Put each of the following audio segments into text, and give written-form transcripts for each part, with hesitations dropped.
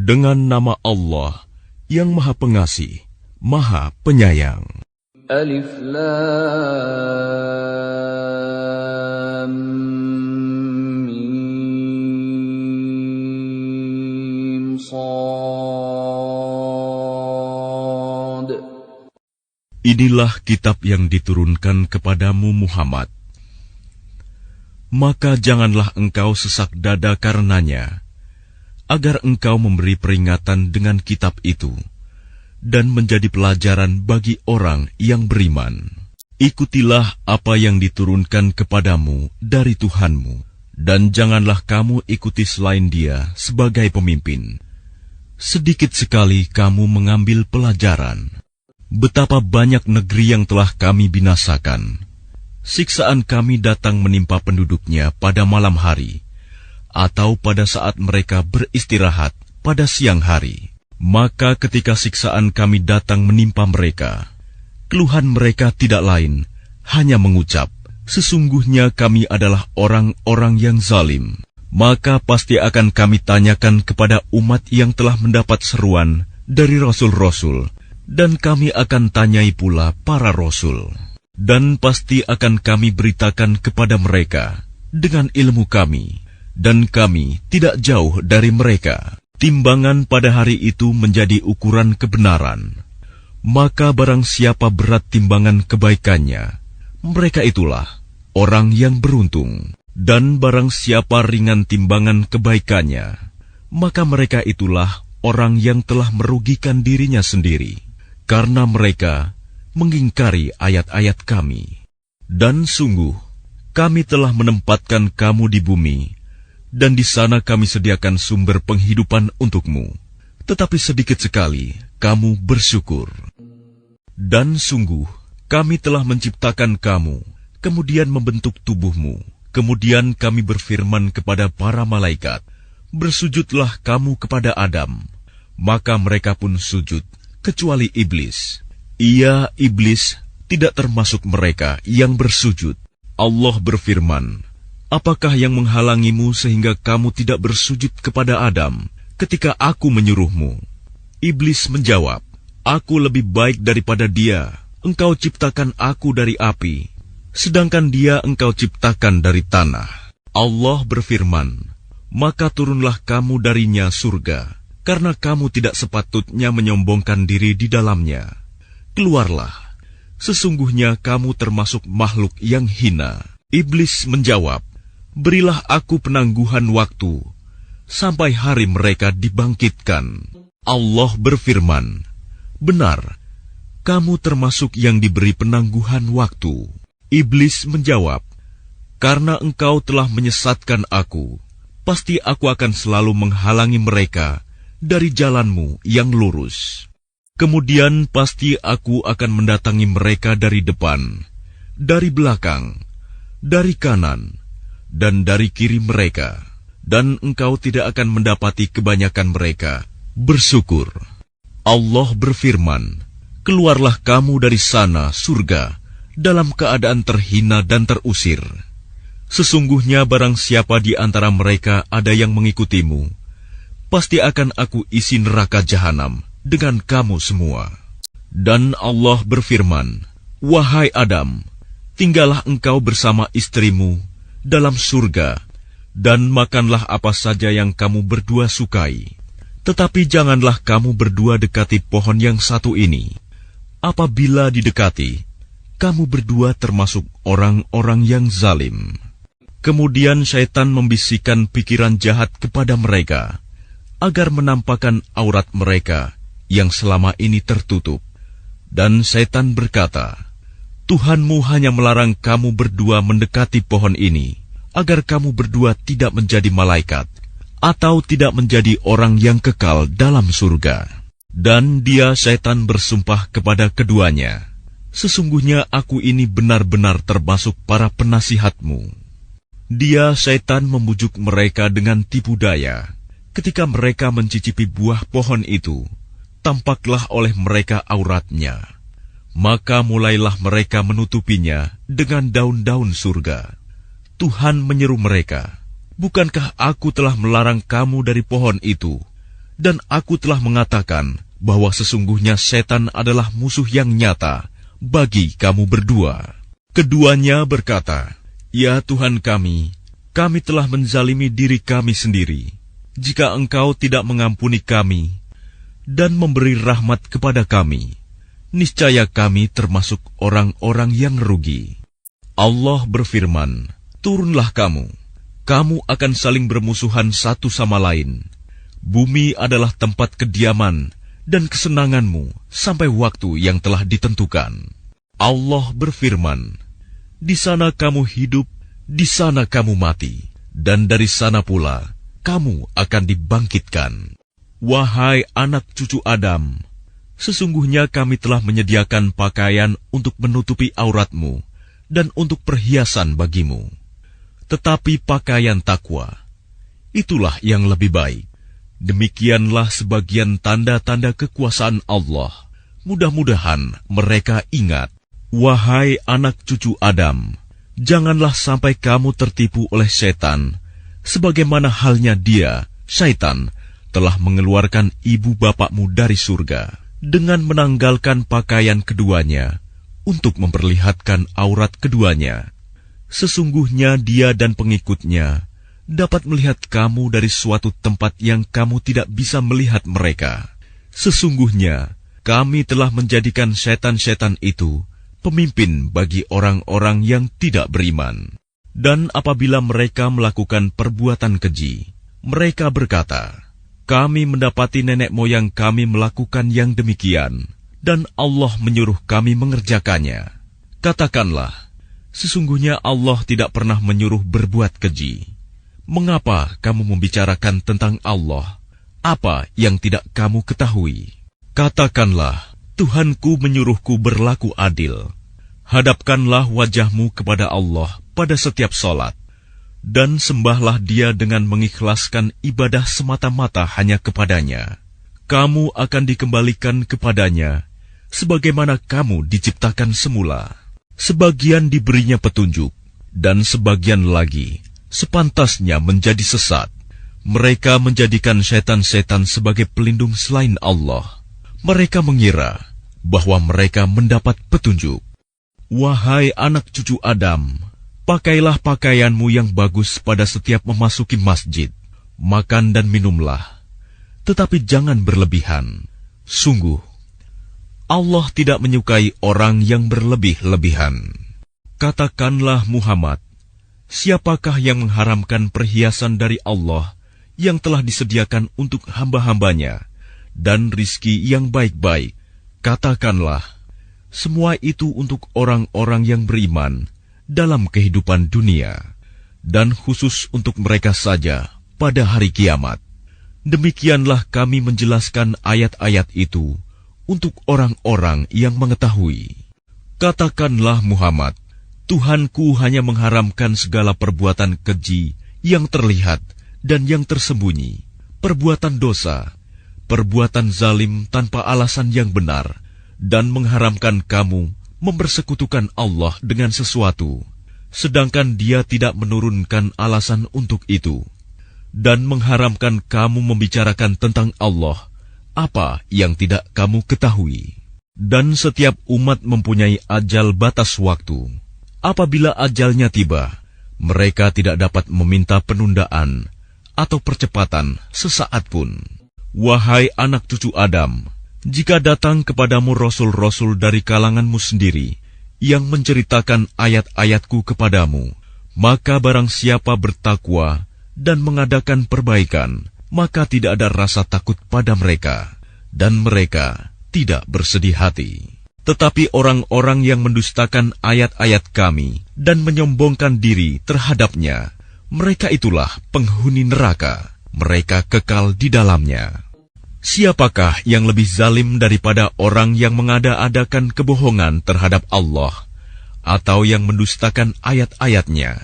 Dengan nama Allah yang Maha Pengasih, Maha Penyayang. Alif Lam Mim Shad. Inilah kitab yang diturunkan kepadamu Muhammad. Maka janganlah engkau sesak dada karenanya, agar engkau memberi peringatan dengan kitab itu, dan menjadi pelajaran bagi orang yang beriman. Ikutilah apa yang diturunkan kepadamu dari Tuhanmu, dan janganlah kamu ikuti selain Dia sebagai pemimpin. Sedikit sekali kamu mengambil pelajaran. Betapa banyak negeri yang telah kami binasakan. Siksaan kami datang menimpa penduduknya pada malam hari, atau pada saat mereka beristirahat pada siang hari. Maka ketika siksaan kami datang menimpa mereka, keluhan mereka tidak lain, hanya mengucap, sesungguhnya kami adalah orang-orang yang zalim. Maka pasti akan kami tanyakan kepada umat yang telah mendapat seruan dari rasul-rasul, dan kami akan tanyai pula para rasul. Dan pasti akan kami beritakan kepada mereka dengan ilmu kami, dan kami tidak jauh dari mereka. Timbangan pada hari itu menjadi ukuran kebenaran. Maka barang siapa berat timbangan kebaikannya, mereka itulah orang yang beruntung. Dan barang siapa ringan timbangan kebaikannya, maka mereka itulah orang yang telah merugikan dirinya sendiri, karena mereka mengingkari ayat-ayat kami. Dan sungguh, kami telah menempatkan kamu di bumi, dan di sana kami sediakan sumber penghidupan untukmu. Tetapi sedikit sekali kamu bersyukur. Dan sungguh, kami telah menciptakan kamu, kemudian membentuk tubuhmu. Kemudian kami berfirman kepada para malaikat, bersujudlah kamu kepada Adam. Maka mereka pun sujud, kecuali iblis. Ia, iblis, tidak termasuk mereka yang bersujud. Allah berfirman, apakah yang menghalangimu sehingga kamu tidak bersujud kepada Adam ketika aku menyuruhmu? Iblis menjawab, aku lebih baik daripada dia. Engkau ciptakan aku dari api, sedangkan dia engkau ciptakan dari tanah. Allah berfirman, maka turunlah kamu darinya surga, karena kamu tidak sepatutnya menyombongkan diri di dalamnya. Keluarlah, sesungguhnya kamu termasuk makhluk yang hina. Iblis menjawab, berilah aku penangguhan waktu, sampai hari mereka dibangkitkan. Allah berfirman, benar, kamu termasuk yang diberi penangguhan waktu. Iblis menjawab, karena engkau telah menyesatkan aku, pasti aku akan selalu menghalangi mereka dari jalanmu yang lurus. Kemudian pasti aku akan mendatangi mereka dari depan, dari belakang, dari kanan, dan dari kiri mereka, dan engkau tidak akan mendapati kebanyakan mereka bersyukur. Allah berfirman, keluarlah kamu dari sana, surga, dalam keadaan terhina dan terusir. Sesungguhnya barang siapa di antara mereka ada yang mengikutimu, pasti akan aku isi neraka jahanam dengan kamu semua. Dan Allah berfirman, wahai Adam, tinggallah engkau bersama istrimu dalam surga, dan makanlah apa saja yang kamu berdua sukai. Tetapi janganlah kamu berdua dekati pohon yang satu ini. Apabila didekati, kamu berdua termasuk orang-orang yang zalim. Kemudian syaitan membisikkan pikiran jahat kepada mereka, agar menampakkan aurat mereka yang selama ini tertutup. Dan syaitan berkata, Tuhanmu hanya melarang kamu berdua mendekati pohon ini, agar kamu berdua tidak menjadi malaikat, atau tidak menjadi orang yang kekal dalam surga. Dan dia, syaitan, bersumpah kepada keduanya, sesungguhnya aku ini benar-benar termasuk para penasihatmu. Dia, syaitan, membujuk mereka dengan tipu daya. Ketika mereka mencicipi buah pohon itu, tampaklah oleh mereka auratnya. Maka mulailah mereka menutupinya dengan daun-daun surga. Tuhan menyeru mereka, bukankah aku telah melarang kamu dari pohon itu, Dan aku telah mengatakan bahwa sesungguhnya setan adalah musuh yang nyata bagi kamu berdua. Keduanya berkata, "Ya Tuhan kami telah menzalimi diri kami sendiri. Jika Engkau tidak mengampuni kami dan memberi rahmat kepada kami, niscaya kami termasuk orang-orang yang rugi." Allah berfirman, "Turunlah kamu akan saling bermusuhan satu sama lain. Bumi adalah tempat kediaman dan kesenanganmu sampai waktu yang telah ditentukan." Allah berfirman, "Di sana kamu hidup, di sana kamu mati, dan dari sana pula kamu akan dibangkitkan." Wahai anak cucu Adam, sesungguhnya kami telah menyediakan pakaian untuk menutupi auratmu dan untuk perhiasan bagimu. Tetapi pakaian takwa, itulah yang lebih baik. Demikianlah sebagian tanda-tanda kekuasaan Allah. Mudah-mudahan mereka ingat. Wahai anak cucu Adam, janganlah sampai kamu tertipu oleh setan, sebagaimana halnya dia, syaitan, telah mengeluarkan ibu bapakmu dari surga dengan menanggalkan pakaian keduanya untuk memperlihatkan aurat keduanya. Sesungguhnya dia dan pengikutnya dapat melihat kamu dari suatu tempat yang kamu tidak bisa melihat mereka. Sesungguhnya kami telah menjadikan setan-setan itu pemimpin bagi orang-orang yang tidak beriman. Dan apabila mereka melakukan perbuatan keji, mereka berkata, "Kami mendapati nenek moyang kami melakukan yang demikian, dan Allah menyuruh kami mengerjakannya." Katakanlah, sesungguhnya Allah tidak pernah menyuruh berbuat keji. Mengapa kamu membicarakan tentang Allah apa yang tidak kamu ketahui? Katakanlah, Tuhanku menyuruhku berlaku adil. Hadapkanlah wajahmu kepada Allah pada setiap salat, dan sembahlah Dia dengan mengikhlaskan ibadah semata-mata hanya kepadanya. Kamu akan dikembalikan kepadanya sebagaimana kamu diciptakan semula. Sebagian diberinya petunjuk, dan sebagian lagi sepantasnya menjadi sesat. Mereka menjadikan setan-setan sebagai pelindung selain Allah. Mereka mengira bahwa mereka mendapat petunjuk. Wahai anak cucu Adam, pakailah pakaianmu yang bagus pada setiap memasuki masjid. Makan dan minumlah, tetapi jangan berlebihan. Sungguh, Allah tidak menyukai orang yang berlebih-lebihan. Katakanlah Muhammad, siapakah yang mengharamkan perhiasan dari Allah yang telah disediakan untuk hamba-hambanya dan rizki yang baik-baik? Katakanlah, semua itu untuk orang-orang yang beriman dalam kehidupan dunia, dan khusus untuk mereka saja pada hari kiamat. Demikianlah kami menjelaskan ayat-ayat itu untuk orang-orang yang mengetahui. Katakanlah Muhammad, Tuhanku hanya mengharamkan segala perbuatan keji yang terlihat dan yang tersembunyi, perbuatan dosa, perbuatan zalim tanpa alasan yang benar, dan mengharamkan kamu mempersekutukan Allah dengan sesuatu, sedangkan Dia tidak menurunkan alasan untuk itu, dan mengharamkan kamu membicarakan tentang Allah apa yang tidak kamu ketahui. Dan setiap umat mempunyai ajal batas waktu. Apabila ajalnya tiba, mereka tidak dapat meminta penundaan atau percepatan sesaat pun. Wahai anak cucu Adam, jika datang kepadamu rasul-rasul dari kalanganmu sendiri yang menceritakan ayat-ayatku kepadamu, maka barang siapa bertakwa dan mengadakan perbaikan, maka tidak ada rasa takut pada mereka, dan mereka tidak bersedih hati. Tetapi orang-orang yang mendustakan ayat-ayat kami dan menyombongkan diri terhadapnya, mereka itulah penghuni neraka, mereka kekal di dalamnya. Siapakah yang lebih zalim daripada orang yang mengada-adakan kebohongan terhadap Allah, atau yang mendustakan ayat-ayatnya?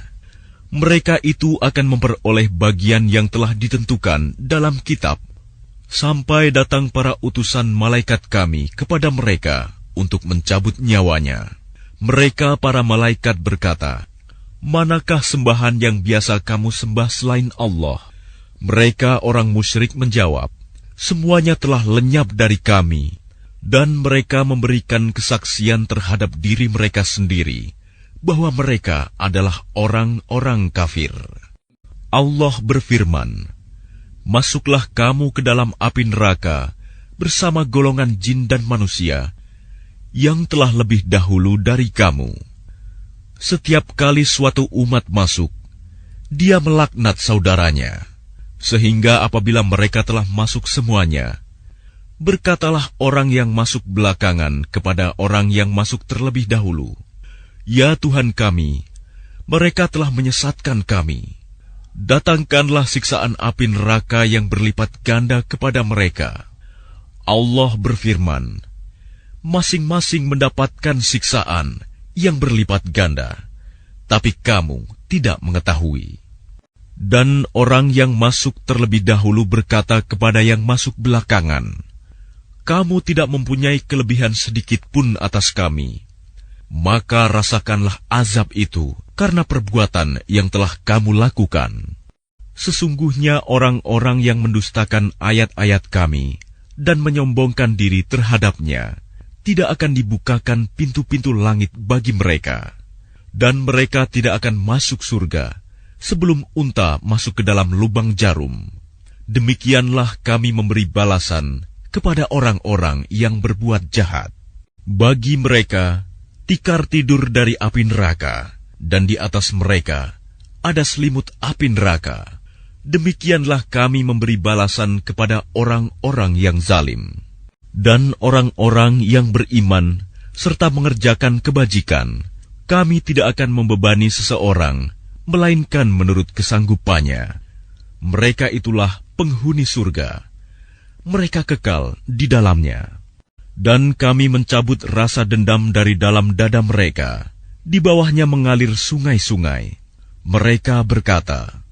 Mereka itu akan memperoleh bagian yang telah ditentukan dalam kitab, sampai datang para utusan malaikat kami kepada mereka untuk mencabut nyawanya. Mereka para malaikat berkata, "Manakah sembahan yang biasa kamu sembah selain Allah?" Mereka orang musyrik menjawab, semuanya telah lenyap dari kami, dan mereka memberikan kesaksian terhadap diri mereka sendiri bahwa mereka adalah orang-orang kafir. Allah berfirman, "Masuklah kamu ke dalam api neraka bersama golongan jin dan manusia yang telah lebih dahulu dari kamu. Setiap kali suatu umat masuk, dia melaknat saudaranya, sehingga apabila mereka telah masuk semuanya, berkatalah orang yang masuk belakangan kepada orang yang masuk terlebih dahulu, 'Ya Tuhan kami, mereka telah menyesatkan kami. Datangkanlah siksaan api neraka yang berlipat ganda kepada mereka.' Allah berfirman, masing-masing mendapatkan siksaan yang berlipat ganda, tapi kamu tidak mengetahui. Dan orang yang masuk terlebih dahulu berkata kepada yang masuk belakangan, 'Kamu tidak mempunyai kelebihan sedikit pun atas kami. Maka rasakanlah azab itu karena perbuatan yang telah kamu lakukan.' Sesungguhnya orang-orang yang mendustakan ayat-ayat kami dan menyombongkan diri terhadapnya, tidak akan dibukakan pintu-pintu langit bagi mereka, dan mereka tidak akan masuk surga sebelum unta masuk ke dalam lubang jarum. Demikianlah kami memberi balasan kepada orang-orang yang berbuat jahat. Bagi mereka, tikar tidur dari api neraka, dan di atas mereka ada selimut api neraka. Demikianlah kami memberi balasan kepada orang-orang yang zalim. Dan orang-orang yang beriman serta mengerjakan kebajikan, kami tidak akan membebani seseorang, melainkan menurut kesanggupannya. Mereka itulah penghuni surga. Mereka kekal di dalamnya. Dan kami mencabut rasa dendam dari dalam dada mereka. Di bawahnya mengalir sungai-sungai. Mereka berkata,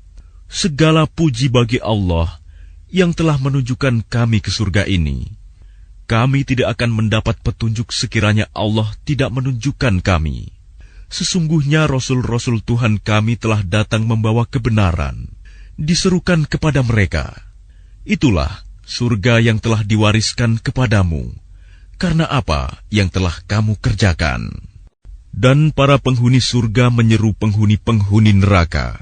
"Segala puji bagi Allah yang telah menunjukkan kami ke surga ini. Kami tidak akan mendapat petunjuk sekiranya Allah tidak menunjukkan kami. Sesungguhnya Rasul-Rasul Tuhan kami telah datang membawa kebenaran. Diserukan kepada mereka, itulah surga yang telah diwariskan kepadamu, karena apa yang telah kamu kerjakan." Dan para penghuni surga menyeru penghuni-penghuni neraka,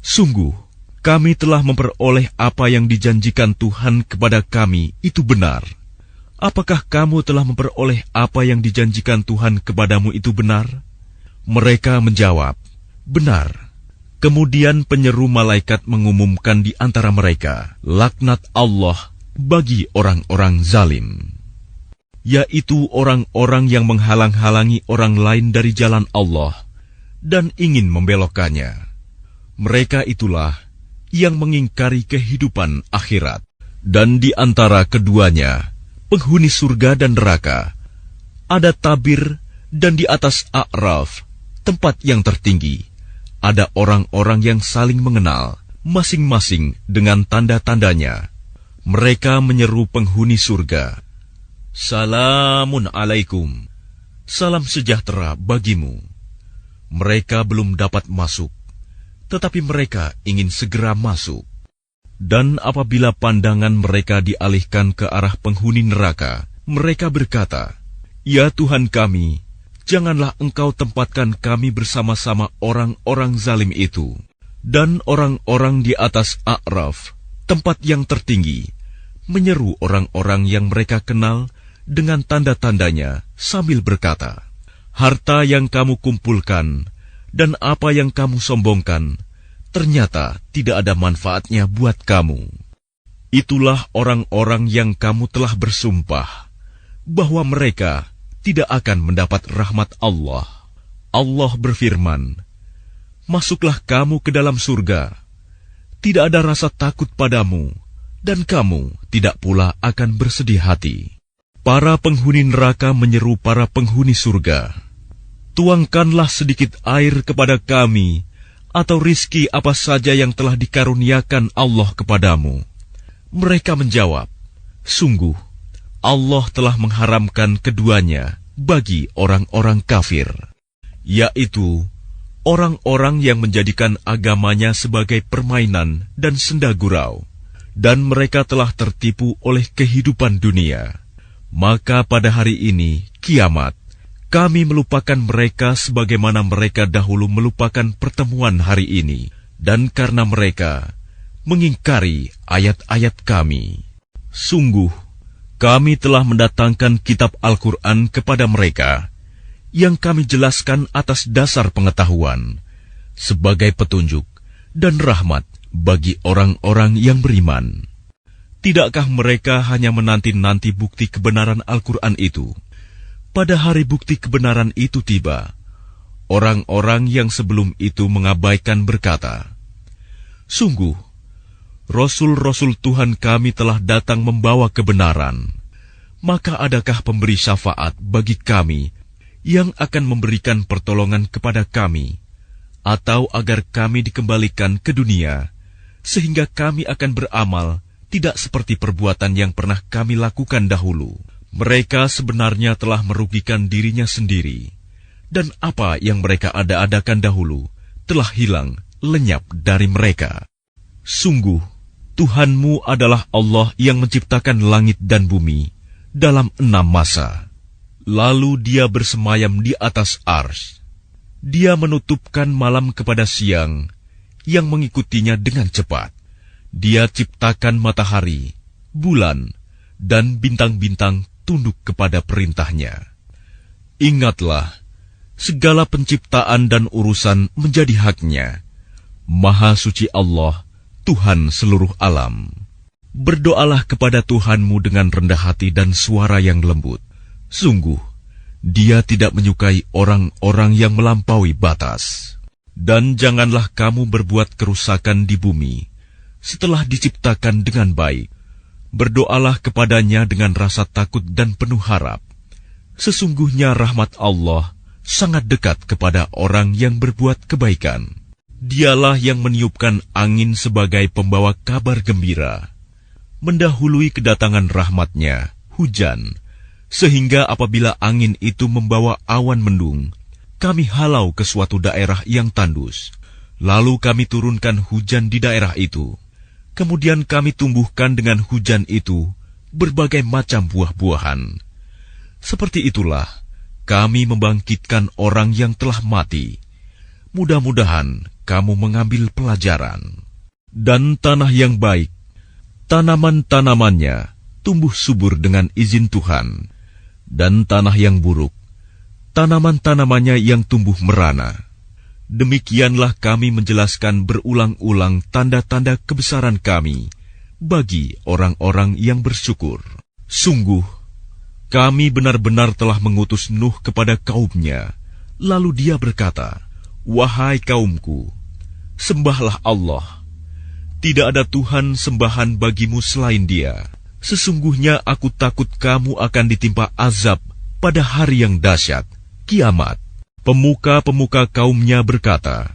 "Sungguh, kami telah memperoleh apa yang dijanjikan Tuhan kepada kami itu benar. Apakah kamu telah memperoleh apa yang dijanjikan Tuhan kepadamu itu benar?" Mereka menjawab, "Benar." Kemudian penyeru malaikat mengumumkan di antara mereka, laknat Allah bagi orang-orang zalim, yaitu orang-orang yang menghalang-halangi orang lain dari jalan Allah dan ingin membelokkannya. Mereka itulah yang mengingkari kehidupan akhirat. Dan di antara keduanya, penghuni surga dan neraka, ada tabir, dan di atas A'raf, tempat yang tertinggi, ada orang-orang yang saling mengenal, masing-masing dengan tanda-tandanya. Mereka menyeru penghuni surga, "Salamun alaikum, salam sejahtera bagimu." Mereka belum dapat masuk, tetapi mereka ingin segera masuk. Dan apabila pandangan mereka dialihkan ke arah penghuni neraka, mereka berkata, "Ya Tuhan kami, janganlah Engkau tempatkan kami bersama-sama orang-orang zalim itu." Dan orang-orang di atas A'raf, tempat yang tertinggi, menyeru orang-orang yang mereka kenal dengan tanda-tandanya sambil berkata, "Harta yang kamu kumpulkan dan apa yang kamu sombongkan, ternyata tidak ada manfaatnya buat kamu. Itulah orang-orang yang kamu telah bersumpah bahwa mereka tidak akan mendapat rahmat Allah." Allah berfirman, "Masuklah kamu ke dalam surga. Tidak ada rasa takut padamu, dan kamu tidak pula akan bersedih hati." Para penghuni neraka menyeru para penghuni surga, "Tuangkanlah sedikit air kepada kami, atau rizki apa saja yang telah dikaruniakan Allah kepadamu." Mereka menjawab, "Sungguh, Allah telah mengharamkan keduanya bagi orang-orang kafir, yaitu orang-orang yang menjadikan agamanya sebagai permainan dan senda gurau, dan mereka telah tertipu oleh kehidupan dunia. Maka pada hari ini, kiamat, kami melupakan mereka sebagaimana mereka dahulu melupakan pertemuan hari ini, dan karena mereka mengingkari ayat-ayat kami. Sungguh, kami telah mendatangkan kitab Al-Quran kepada mereka, yang kami jelaskan atas dasar pengetahuan, sebagai petunjuk dan rahmat bagi orang-orang yang beriman. Tidakkah mereka hanya menanti-nanti bukti kebenaran Al-Quran itu? Pada hari bukti kebenaran itu tiba, orang-orang yang sebelum itu mengabaikan berkata, "Sungguh, Rasul-Rasul Tuhan kami telah datang membawa kebenaran. Maka adakah pemberi syafaat bagi kami yang akan memberikan pertolongan kepada kami, atau agar kami dikembalikan ke dunia, sehingga kami akan beramal tidak seperti perbuatan yang pernah kami lakukan dahulu." Mereka sebenarnya telah merugikan dirinya sendiri, dan apa yang mereka ada-adakan dahulu telah hilang lenyap dari mereka. Sungguh, Tuhanmu adalah Allah yang menciptakan langit dan bumi dalam 6 masa. Lalu Dia bersemayam di atas Arsy. Dia menutupkan malam kepada siang, yang mengikutinya dengan cepat. Dia ciptakan matahari, bulan, dan bintang-bintang tunduk kepada perintahnya. Ingatlah, segala penciptaan dan urusan menjadi haknya. Maha suci Allah, Tuhan seluruh alam. Berdoalah kepada Tuhanmu dengan rendah hati dan suara yang lembut. Sungguh, Dia tidak menyukai orang-orang yang melampaui batas. Dan janganlah kamu berbuat kerusakan di bumi setelah diciptakan dengan baik. Berdoalah kepadanya dengan rasa takut dan penuh harap. Sesungguhnya rahmat Allah sangat dekat kepada orang yang berbuat kebaikan. Dialah yang meniupkan angin sebagai pembawa kabar gembira, mendahului kedatangan rahmatnya, hujan, sehingga apabila angin itu membawa awan mendung, kami halau ke suatu daerah yang tandus, lalu kami turunkan hujan di daerah itu. Kemudian kami tumbuhkan dengan hujan itu berbagai macam buah-buahan. Seperti itulah kami membangkitkan orang yang telah mati. Mudah-mudahan kamu mengambil pelajaran. Dan tanah yang baik, tanaman-tanamannya tumbuh subur dengan izin Tuhan. Dan tanah yang buruk, tanaman-tanamannya yang tumbuh merana. Demikianlah kami menjelaskan berulang-ulang tanda-tanda kebesaran kami bagi orang-orang yang bersyukur. Sungguh, kami benar-benar telah mengutus Nuh kepada kaumnya. Lalu dia berkata, "Wahai kaumku, sembahlah Allah. Tidak ada Tuhan sembahan bagimu selain Dia. Sesungguhnya aku takut kamu akan ditimpa azab pada hari yang dahsyat, kiamat." Pemuka-pemuka kaumnya berkata,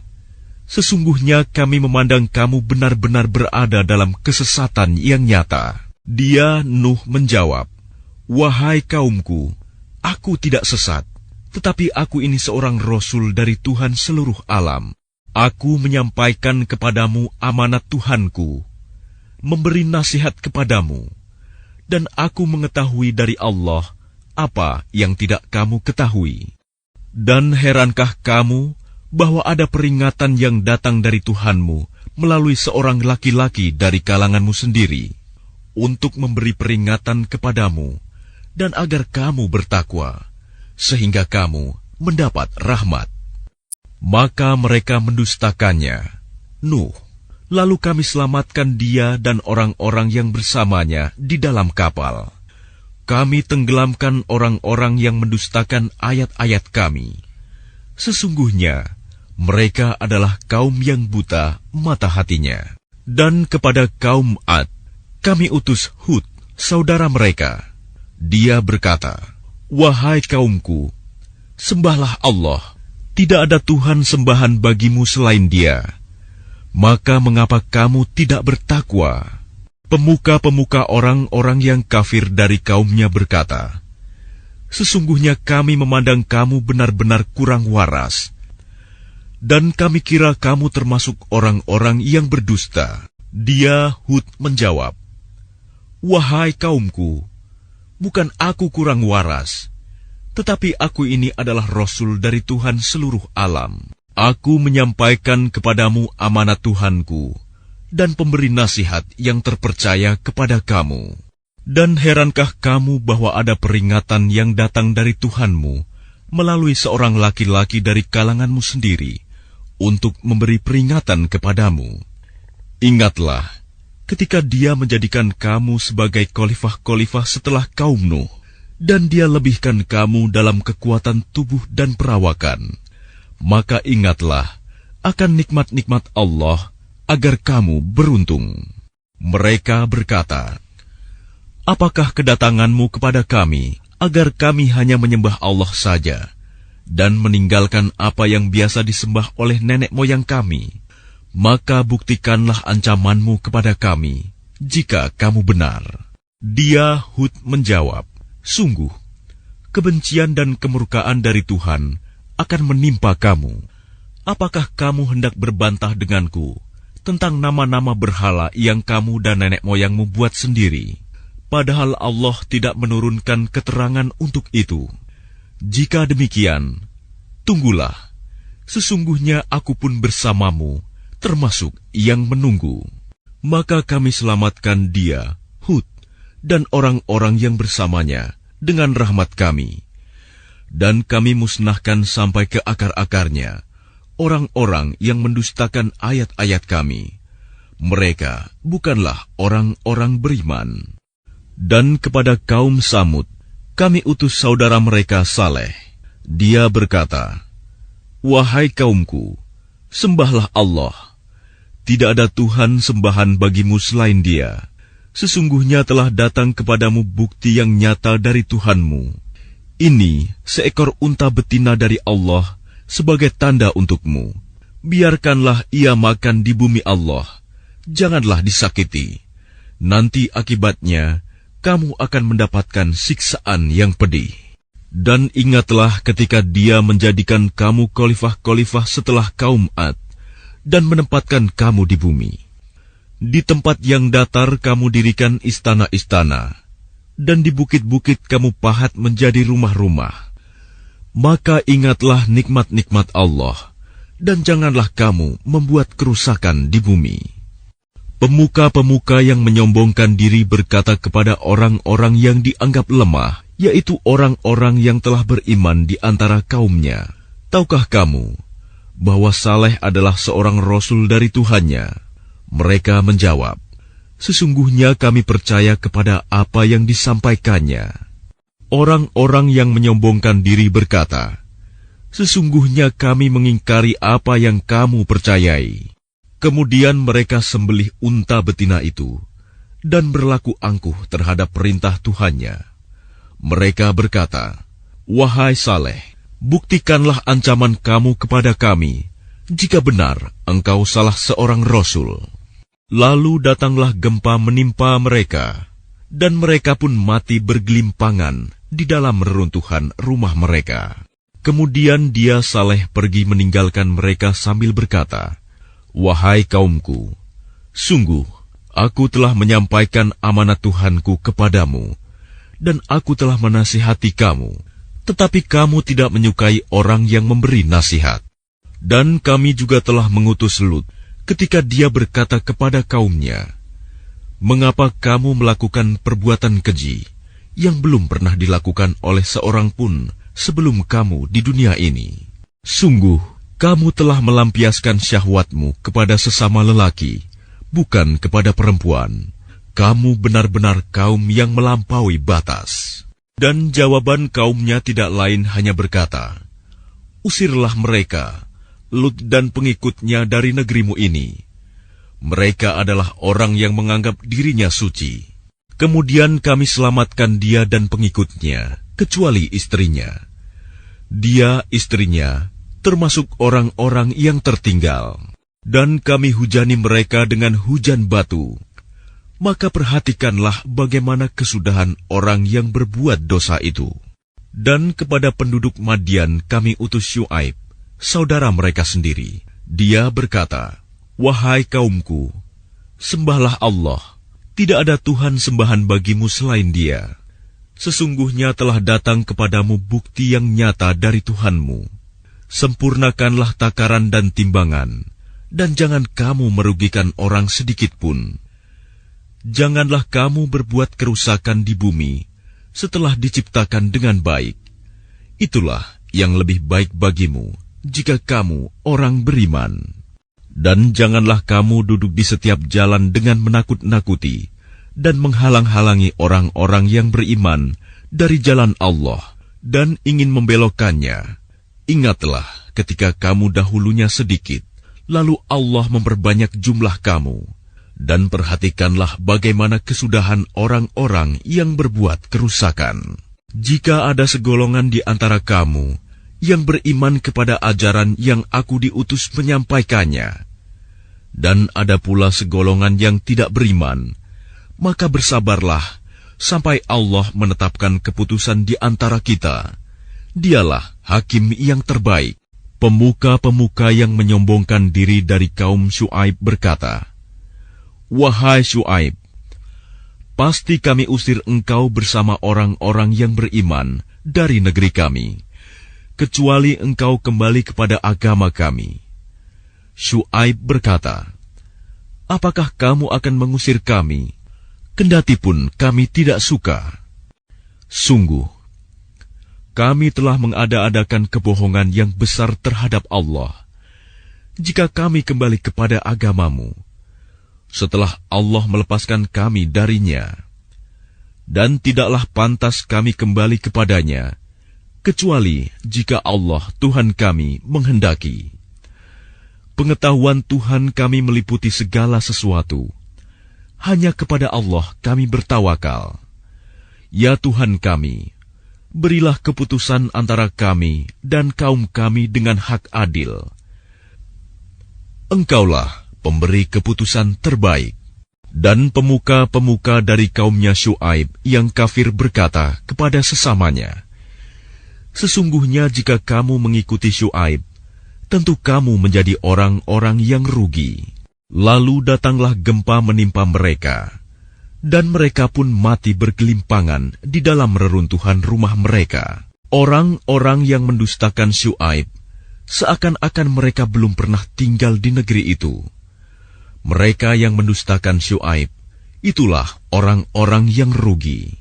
"Sesungguhnya kami memandang kamu benar-benar berada dalam kesesatan yang nyata." Dia, Nuh, menjawab, "Wahai kaumku, aku tidak sesat, tetapi aku ini seorang Rasul dari Tuhan seluruh alam. Aku menyampaikan kepadamu amanat Tuhanku, memberi nasihat kepadamu, dan aku mengetahui dari Allah apa yang tidak kamu ketahui. Dan herankah kamu bahwa ada peringatan yang datang dari Tuhanmu melalui seorang laki-laki dari kalanganmu sendiri, untuk memberi peringatan kepadamu, dan agar kamu bertakwa, sehingga kamu mendapat rahmat?" Maka mereka mendustakannya, Nuh. Lalu kami selamatkan dia dan orang-orang yang bersamanya di dalam kapal. Kami tenggelamkan orang-orang yang mendustakan ayat-ayat kami. Sesungguhnya mereka adalah kaum yang buta mata hatinya. Dan kepada kaum Ad, kami utus Hud, saudara mereka. Dia berkata, "Wahai kaumku, sembahlah Allah. Tidak ada Tuhan sembahan bagimu selain Dia. Maka mengapa kamu tidak bertakwa?" Pemuka-pemuka orang-orang yang kafir dari kaumnya berkata, "Sesungguhnya kami memandang kamu benar-benar kurang waras, dan kami kira kamu termasuk orang-orang yang berdusta." Dia Hud menjawab, "Wahai kaumku, bukan aku kurang waras, tetapi aku ini adalah Rasul dari Tuhan seluruh alam. Aku menyampaikan kepadamu amanat Tuhanku dan pemberi nasihat yang terpercaya kepada kamu. Dan herankah kamu bahwa ada peringatan yang datang dari Tuhanmu melalui seorang laki-laki dari kalanganmu sendiri untuk memberi peringatan kepadamu? Ingatlah, ketika dia menjadikan kamu sebagai khalifah-khalifah setelah kaum Nuh, dan dia lebihkan kamu dalam kekuatan tubuh dan perawakan, maka ingatlah akan nikmat-nikmat Allah agar kamu beruntung." Mereka berkata, "Apakah kedatanganmu kepada kami agar kami hanya menyembah Allah saja dan meninggalkan apa yang biasa disembah oleh nenek moyang kami? Maka buktikanlah ancamanmu kepada kami jika kamu benar." Dia Hud menjawab, "Sungguh, kebencian dan kemurkaan dari Tuhan akan menimpa kamu. Apakah kamu hendak berbantah denganku tentang nama-nama berhala yang kamu dan nenek moyangmu buat sendiri, padahal Allah tidak menurunkan keterangan untuk itu? Jika demikian, tunggulah, sesungguhnya aku pun bersamamu, termasuk yang menunggu." Maka kami selamatkan dia, Hud, dan orang-orang yang bersamanya dengan rahmat kami. Dan kami musnahkan sampai ke akar-akarnya orang-orang yang mendustakan ayat-ayat kami. Mereka bukanlah orang-orang beriman. Dan kepada kaum Samud, kami utus saudara mereka Saleh. Dia berkata, "Wahai kaumku, sembahlah Allah. Tidak ada Tuhan sembahan bagimu selain Dia. Sesungguhnya telah datang kepadamu bukti yang nyata dari Tuhanmu. Ini seekor unta betina dari Allah sebagai tanda untukmu. Biarkanlah ia makan di bumi Allah. Janganlah disakiti. Nanti akibatnya kamu akan mendapatkan siksaan yang pedih." Dan ingatlah ketika Dia menjadikan kamu khalifah-khalifah setelah kaum Ad dan menempatkan kamu di bumi. Di tempat yang datar kamu dirikan istana-istana, dan di bukit-bukit kamu pahat menjadi rumah-rumah. Maka ingatlah nikmat-nikmat Allah, dan janganlah kamu membuat kerusakan di bumi. Pemuka-pemuka yang menyombongkan diri berkata kepada orang-orang yang dianggap lemah, yaitu orang-orang yang telah beriman di antara kaumnya, "Tahukah kamu bahwa Saleh adalah seorang Rasul dari Tuhannya?" Mereka menjawab, "Sesungguhnya kami percaya kepada apa yang disampaikannya." Orang-orang yang menyombongkan diri berkata, "Sesungguhnya kami mengingkari apa yang kamu percayai." Kemudian mereka sembelih unta betina itu dan berlaku angkuh terhadap perintah Tuhannya. Mereka berkata, "Wahai Saleh, buktikanlah ancaman kamu kepada kami, jika benar engkau salah seorang Rasul." Lalu datanglah gempa menimpa mereka, dan mereka pun mati bergelimpangan di dalam reruntuhan rumah mereka. Kemudian dia Saleh pergi meninggalkan mereka sambil berkata, "Wahai kaumku, sungguh aku telah menyampaikan amanat Tuhanku kepadamu, dan aku telah menasihati kamu, tetapi kamu tidak menyukai orang yang memberi nasihat. Dan kami juga telah mengutus Lut ketika dia berkata kepada kaumnya, 'Mengapa kamu melakukan perbuatan keji yang belum pernah dilakukan oleh seorang pun sebelum kamu di dunia ini? Sungguh, kamu telah melampiaskan syahwatmu kepada sesama lelaki, bukan kepada perempuan. Kamu benar-benar kaum yang melampaui batas.' Dan jawaban kaumnya tidak lain hanya berkata, 'Usirlah mereka, Lut dan pengikutnya dari negerimu ini. Mereka adalah orang yang menganggap dirinya suci.' Kemudian kami selamatkan dia dan pengikutnya, kecuali istrinya. Dia, istrinya, termasuk orang-orang yang tertinggal. Dan kami hujani mereka dengan hujan batu. Maka perhatikanlah bagaimana kesudahan orang yang berbuat dosa itu. Dan kepada penduduk Madian kami utus Syuaib, saudara mereka sendiri. Dia berkata, 'Wahai kaumku, Sembahlah Allah, tidak ada Tuhan sembahan bagimu selain Dia. Sesungguhnya telah datang kepadamu bukti yang nyata dari Tuhanmu. Sempurnakanlah takaran dan timbangan, dan jangan kamu merugikan orang sedikit pun. Janganlah kamu berbuat kerusakan di bumi setelah diciptakan dengan baik. Itulah yang lebih baik bagimu jika kamu orang beriman. Dan janganlah kamu duduk di setiap jalan dengan menakut-nakuti dan menghalang-halangi orang-orang yang beriman dari jalan Allah dan ingin membelokkannya. Ingatlah ketika kamu dahulunya sedikit, lalu Allah memperbanyak jumlah kamu. Dan perhatikanlah bagaimana kesudahan orang-orang yang berbuat kerusakan. Jika ada segolongan di antara kamu yang beriman kepada ajaran yang aku diutus menyampaikannya, dan ada pula segolongan yang tidak beriman, maka bersabarlah sampai Allah menetapkan keputusan di antara kita. Dialah hakim yang terbaik. Pemuka-pemuka yang menyombongkan diri dari kaum Syuaib berkata, "Wahai Syuaib, pasti kami usir engkau bersama orang-orang yang beriman dari negeri kami, kecuali engkau kembali kepada agama kami." Syuaib berkata, "Apakah kamu akan mengusir kami, kendati pun kami tidak suka? Sungguh, kami telah mengada-adakan kebohongan yang besar terhadap Allah, jika kami kembali kepada agamamu, setelah Allah melepaskan kami darinya. Dan tidaklah pantas kami kembali kepadanya, kecuali jika Allah Tuhan kami menghendaki. Pengetahuan Tuhan kami meliputi segala sesuatu. Hanya kepada Allah kami bertawakal. Ya Tuhan kami, berilah keputusan antara kami dan kaum kami dengan hak adil. Engkaulah pemberi keputusan terbaik." Dan pemuka-pemuka dari kaumnya Syuaib yang kafir berkata kepada sesamanya, "Sesungguhnya jika kamu mengikuti Syuaib, tentu kamu menjadi orang-orang yang rugi." Lalu datanglah gempa menimpa mereka, dan mereka pun mati bergelimpangan di dalam reruntuhan rumah mereka. Orang-orang yang mendustakan Syuaib, seakan-akan mereka belum pernah tinggal di negeri itu. Mereka yang mendustakan Syuaib, itulah orang-orang yang rugi.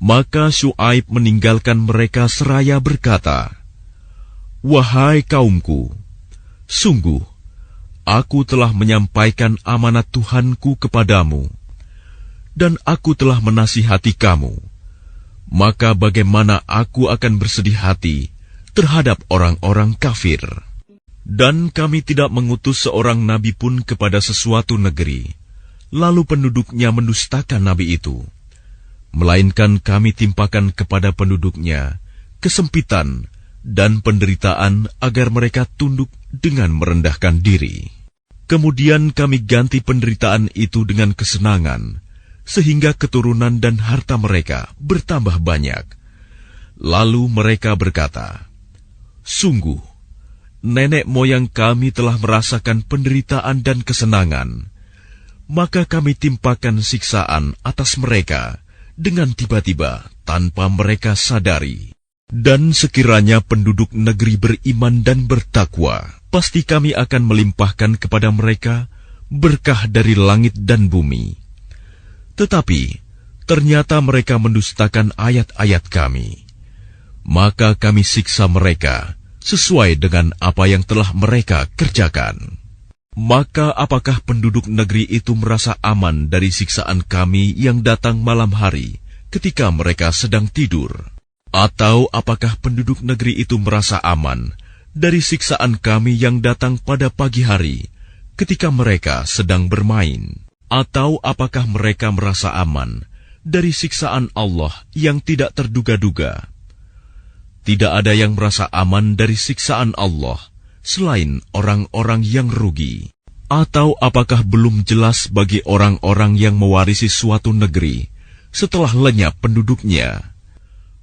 Maka Syuaib meninggalkan mereka seraya berkata, "Wahai kaumku, sungguh, aku telah menyampaikan amanat Tuhanku kepadamu, dan aku telah menasihati kamu. Maka bagaimana aku akan bersedih hati terhadap orang-orang kafir? Dan kami tidak mengutus seorang nabi pun kepada sesuatu negeri, lalu penduduknya mendustakan nabi itu. Melainkan kami timpakan kepada penduduknya kesempitan dan penderitaan agar mereka tunduk dengan merendahkan diri. Kemudian kami ganti penderitaan itu dengan kesenangan, sehingga keturunan dan harta mereka bertambah banyak. Lalu mereka berkata, 'Sungguh, nenek moyang kami telah merasakan penderitaan dan kesenangan, maka kami timpakan siksaan atas mereka dengan tiba-tiba tanpa mereka sadari. Dan sekiranya penduduk negeri beriman dan bertakwa, pasti kami akan melimpahkan kepada mereka berkah dari langit dan bumi. Tetapi ternyata mereka mendustakan ayat-ayat kami. Maka kami siksa mereka sesuai dengan apa yang telah mereka kerjakan.' Maka apakah penduduk negeri itu merasa aman dari siksaan kami yang datang malam hari ketika mereka sedang tidur? Atau apakah penduduk negeri itu merasa aman dari siksaan kami yang datang pada pagi hari ketika mereka sedang bermain? Atau apakah mereka merasa aman dari siksaan Allah yang tidak terduga-duga? Tidak ada yang merasa aman dari siksaan Allah selain orang-orang yang rugi. Atau apakah belum jelas bagi orang-orang yang mewarisi suatu negeri setelah lenyap penduduknya,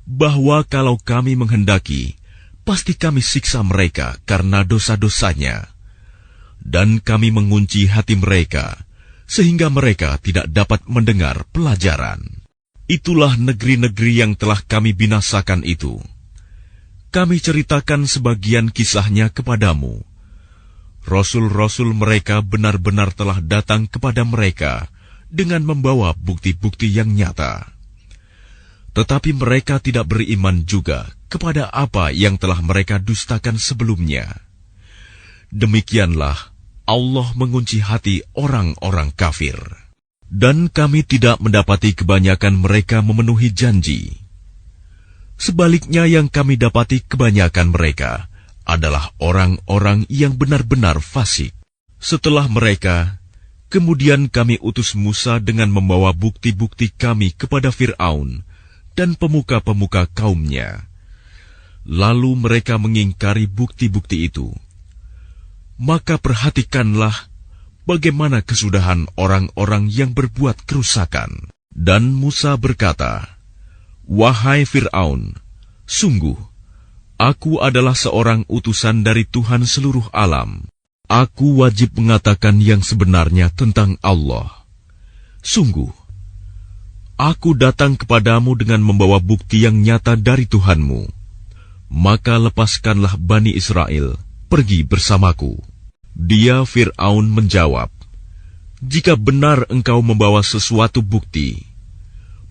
bahwa kalau kami menghendaki, pasti kami siksa mereka karena dosa-dosanya, dan kami mengunci hati mereka sehingga mereka tidak dapat mendengar pelajaran. Itulah negeri-negeri yang telah kami binasakan itu. Kami ceritakan sebagian kisahnya kepadamu. Rasul-rasul mereka benar-benar telah datang kepada mereka dengan membawa bukti-bukti yang nyata. Tetapi mereka tidak beriman juga kepada apa yang telah mereka dustakan sebelumnya. Demikianlah Allah mengunci hati orang-orang kafir. Dan kami tidak mendapati kebanyakan mereka memenuhi janji. Sebaliknya yang kami dapati kebanyakan mereka adalah orang-orang yang benar-benar fasik. Setelah mereka, kemudian kami utus Musa dengan membawa bukti-bukti kami kepada Fir'aun dan pemuka-pemuka kaumnya. Lalu mereka mengingkari bukti-bukti itu. Maka perhatikanlah bagaimana kesudahan orang-orang yang berbuat kerusakan. Dan Musa berkata, "Wahai Fir'aun, sungguh, aku adalah seorang utusan dari Tuhan seluruh alam. Aku wajib mengatakan yang sebenarnya tentang Allah. Sungguh, aku datang kepadamu dengan membawa bukti yang nyata dari Tuhanmu. Maka lepaskanlah Bani Israel, pergi bersamaku." Dia Fir'aun menjawab, "Jika benar engkau membawa sesuatu bukti,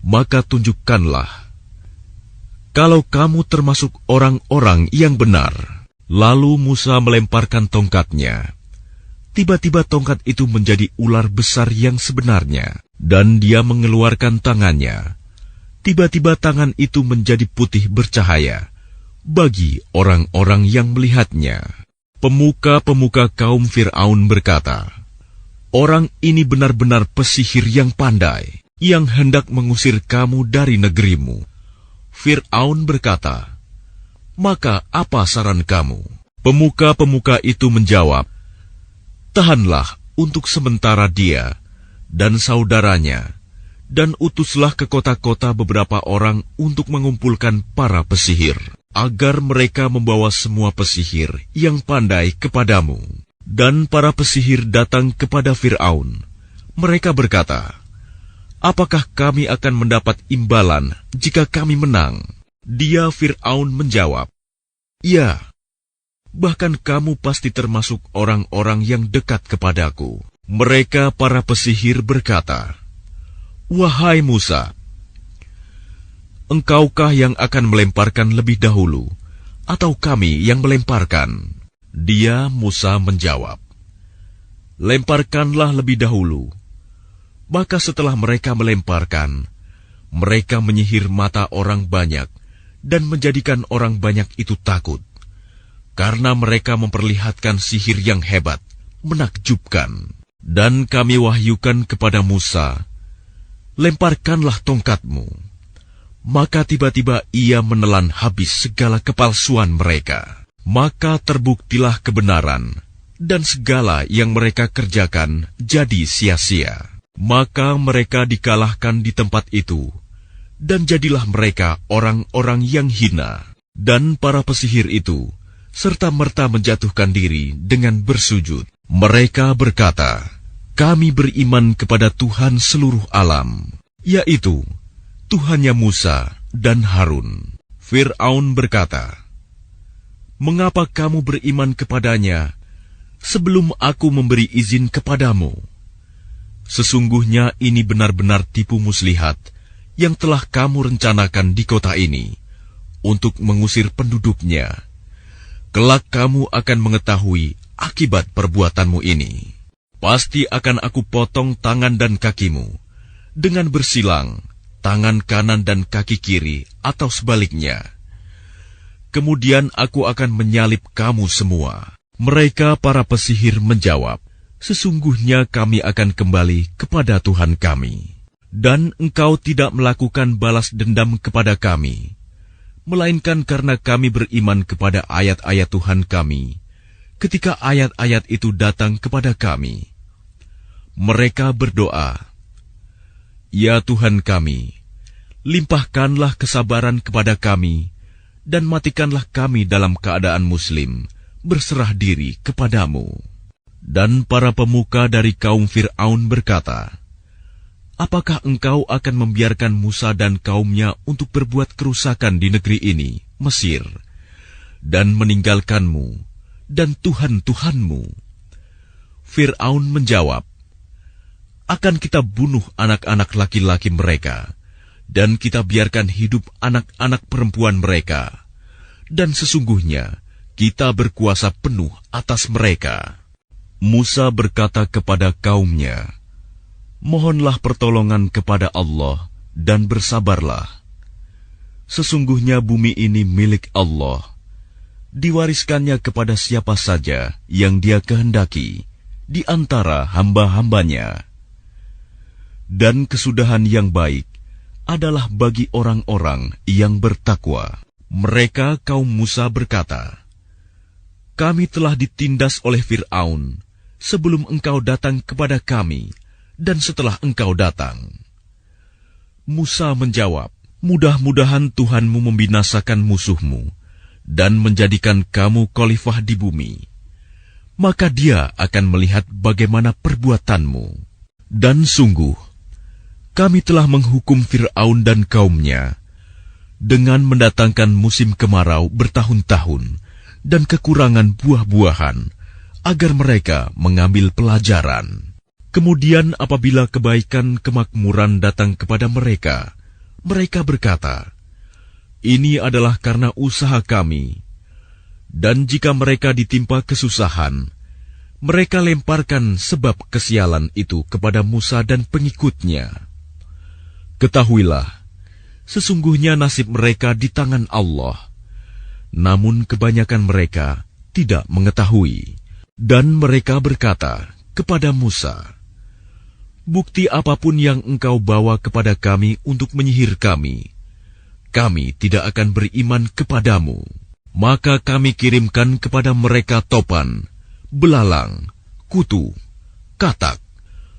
maka tunjukkanlah. Kalau kamu termasuk orang-orang yang benar." Lalu Musa melemparkan tongkatnya. Tiba-tiba tongkat itu menjadi ular besar yang sebenarnya, dan dia mengeluarkan tangannya. Tiba-tiba tangan itu menjadi putih bercahaya bagi orang-orang yang melihatnya. Pemuka-pemuka kaum Fir'aun berkata, "Orang ini benar-benar pesihir yang pandai, yang hendak mengusir kamu dari negerimu." Fir'aun berkata, "Maka apa saran kamu?" Pemuka-pemuka itu menjawab, "Tahanlah untuk sementara dia dan saudaranya, dan utuslah ke kota-kota beberapa orang untuk mengumpulkan para pesihir, agar mereka membawa semua pesihir yang pandai kepadamu." Dan para pesihir datang kepada Fir'aun. Mereka berkata, "Apakah kami akan mendapat imbalan jika kami menang?" Dia Fir'aun menjawab, "Ya, bahkan kamu pasti termasuk orang-orang yang dekat kepadaku." Mereka para pesihir berkata, "Wahai Musa, engkaukah yang akan melemparkan lebih dahulu, atau kami yang melemparkan?" Dia Musa menjawab, "Lemparkanlah lebih dahulu." Maka setelah mereka melemparkan, mereka menyihir mata orang banyak dan menjadikan orang banyak itu takut, karena mereka memperlihatkan sihir yang hebat, menakjubkan. Dan kami wahyukan kepada Musa, "Lemparkanlah tongkatmu." Maka tiba-tiba ia menelan habis segala kepalsuan mereka. Maka terbuktilah kebenaran, dan segala yang mereka kerjakan jadi sia-sia. Maka mereka dikalahkan di tempat itu, dan jadilah mereka orang-orang yang hina. Dan para pesihir itu serta-merta menjatuhkan diri dengan bersujud. Mereka berkata, "Kami beriman kepada Tuhan seluruh alam, yaitu Tuhannya Musa dan Harun." Fir'aun berkata, "Mengapa kamu beriman kepadanya sebelum aku memberi izin kepadamu? Sesungguhnya ini benar-benar tipu muslihat yang telah kamu rencanakan di kota ini untuk mengusir penduduknya. Kelak kamu akan mengetahui akibat perbuatanmu ini. Pasti akan aku potong tangan dan kakimu dengan bersilang, tangan kanan dan kaki kiri atau sebaliknya. Kemudian aku akan menyalib kamu semua." Mereka para pesihir menjawab, "Sesungguhnya kami akan kembali kepada Tuhan kami. Dan engkau tidak melakukan balas dendam kepada kami, melainkan karena kami beriman kepada ayat-ayat Tuhan kami, ketika ayat-ayat itu datang kepada kami." Mereka berdoa, "Ya Tuhan kami, limpahkanlah kesabaran kepada kami, dan matikanlah kami dalam keadaan muslim, berserah diri kepadamu." Dan para pemuka dari kaum Fir'aun berkata, "Apakah engkau akan membiarkan Musa dan kaumnya untuk berbuat kerusakan di negeri ini, Mesir, dan meninggalkanmu dan Tuhan-Tuhanmu?" Fir'aun menjawab, "Akan kita bunuh anak-anak laki-laki mereka, dan kita biarkan hidup anak-anak perempuan mereka, dan sesungguhnya kita berkuasa penuh atas mereka." Musa berkata kepada kaumnya, "Mohonlah pertolongan kepada Allah dan bersabarlah. Sesungguhnya bumi ini milik Allah, diwariskannya kepada siapa saja yang Dia kehendaki di antara hamba-hambanya. Dan kesudahan yang baik adalah bagi orang-orang yang bertakwa." Mereka kaum Musa berkata, "Kami telah ditindas oleh Fir'aun sebelum engkau datang kepada kami dan setelah engkau datang." Musa menjawab, "Mudah-mudahan Tuhanmu membinasakan musuhmu dan menjadikan kamu khalifah di bumi. Maka Dia akan melihat bagaimana perbuatanmu. Dan sungguh, kami telah menghukum Fir'aun dan kaumnya dengan mendatangkan musim kemarau bertahun-tahun dan kekurangan buah-buahan, agar mereka mengambil pelajaran. Kemudian apabila kebaikan kemakmuran datang kepada mereka, mereka berkata, 'Ini adalah karena usaha kami.' Dan jika mereka ditimpa kesusahan, mereka lemparkan sebab kesialan itu kepada Musa dan pengikutnya. Ketahuilah, sesungguhnya nasib mereka di tangan Allah, namun kebanyakan mereka tidak mengetahui." Dan mereka berkata kepada Musa, "Bukti apapun yang engkau bawa kepada kami untuk menyihir kami, kami tidak akan beriman kepadamu." Maka kami kirimkan kepada mereka topan, belalang, kutu, katak,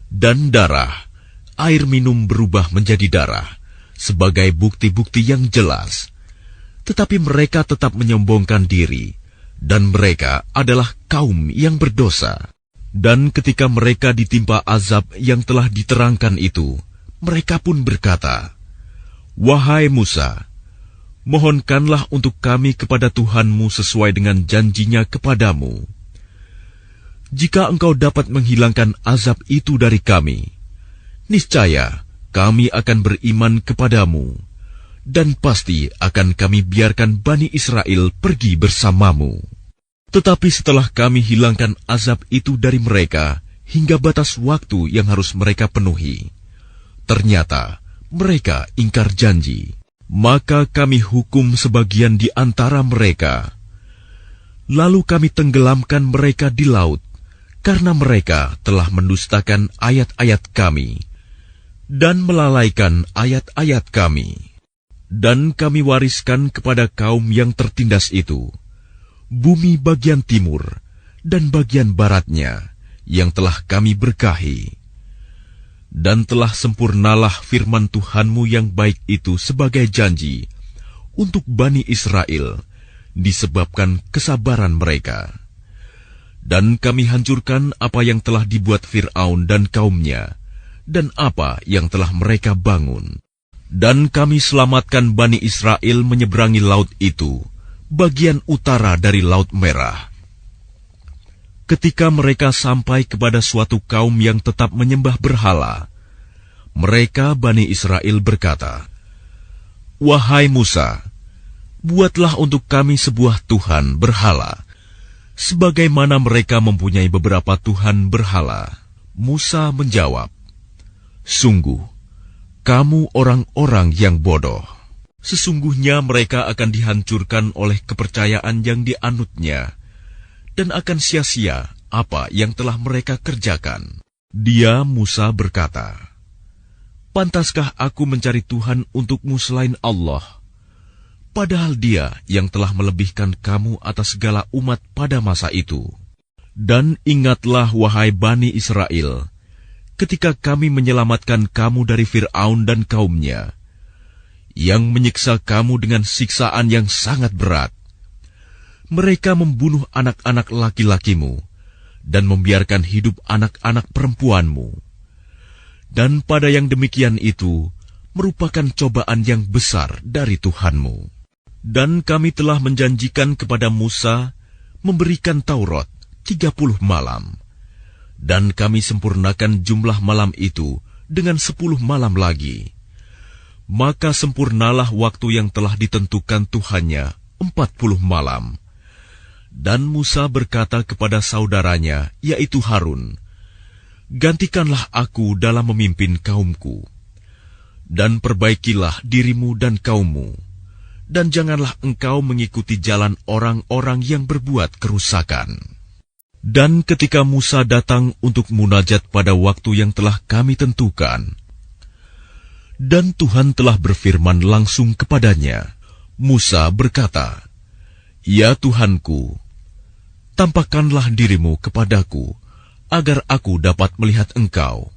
dan darah. Air minum berubah menjadi darah sebagai bukti-bukti yang jelas. Tetapi mereka tetap menyombongkan diri, dan mereka adalah kaum yang berdosa. Dan ketika mereka ditimpa azab yang telah diterangkan itu, mereka pun berkata, "Wahai Musa, mohonkanlah untuk kami kepada Tuhanmu sesuai dengan janjinya kepadamu. Jika engkau dapat menghilangkan azab itu dari kami, niscaya kami akan beriman kepadamu, dan pasti akan kami biarkan Bani Israel pergi bersamamu." Tetapi setelah kami hilangkan azab itu dari mereka hingga batas waktu yang harus mereka penuhi, ternyata mereka ingkar janji. Maka kami hukum sebagian di antara mereka. Lalu kami tenggelamkan mereka di laut, karena mereka telah mendustakan ayat-ayat kami dan melalaikan ayat-ayat kami. Dan kami wariskan kepada kaum yang tertindas itu bumi bagian timur dan bagian baratnya yang telah kami berkahi. Dan telah sempurnalah firman Tuhanmu yang baik itu sebagai janji untuk Bani Israel disebabkan kesabaran mereka. Dan kami hancurkan apa yang telah dibuat Fir'aun dan kaumnya, dan apa yang telah mereka bangun. Dan kami selamatkan Bani Israel menyeberangi laut itu, bagian utara dari Laut Merah. Ketika mereka sampai kepada suatu kaum yang tetap menyembah berhala, mereka Bani Israel berkata, "Wahai Musa, buatlah untuk kami sebuah Tuhan berhala, sebagaimana mereka mempunyai beberapa Tuhan berhala." Musa menjawab, "Sungguh, kamu orang-orang yang bodoh. Sesungguhnya mereka akan dihancurkan oleh kepercayaan yang dianutnya, dan akan sia-sia apa yang telah mereka kerjakan." Dia Musa berkata, "Pantaskah aku mencari Tuhan untukmu selain Allah, padahal Dia yang telah melebihkan kamu atas segala umat pada masa itu? Dan ingatlah, wahai Bani Israel, ketika kami menyelamatkan kamu dari Fir'aun dan kaumnya, yang menyiksa kamu dengan siksaan yang sangat berat. Mereka membunuh anak-anak laki-lakimu dan membiarkan hidup anak-anak perempuanmu. Dan pada yang demikian itu merupakan cobaan yang besar dari Tuhanmu. Dan kami telah menjanjikan kepada Musa memberikan Taurat 30 malam. Dan kami sempurnakan jumlah malam itu dengan 10 malam lagi. Maka sempurnalah waktu yang telah ditentukan Tuhannya 40 malam. Dan Musa berkata kepada saudaranya, yaitu Harun, "Gantikanlah aku dalam memimpin kaumku, dan perbaikilah dirimu dan kaummu, dan janganlah engkau mengikuti jalan orang-orang yang berbuat kerusakan." Dan ketika Musa datang untuk munajat pada waktu yang telah kami tentukan, dan Tuhan telah berfirman langsung kepadanya, Musa berkata, "Ya Tuhanku, tampakkanlah dirimu kepadaku, agar aku dapat melihat engkau."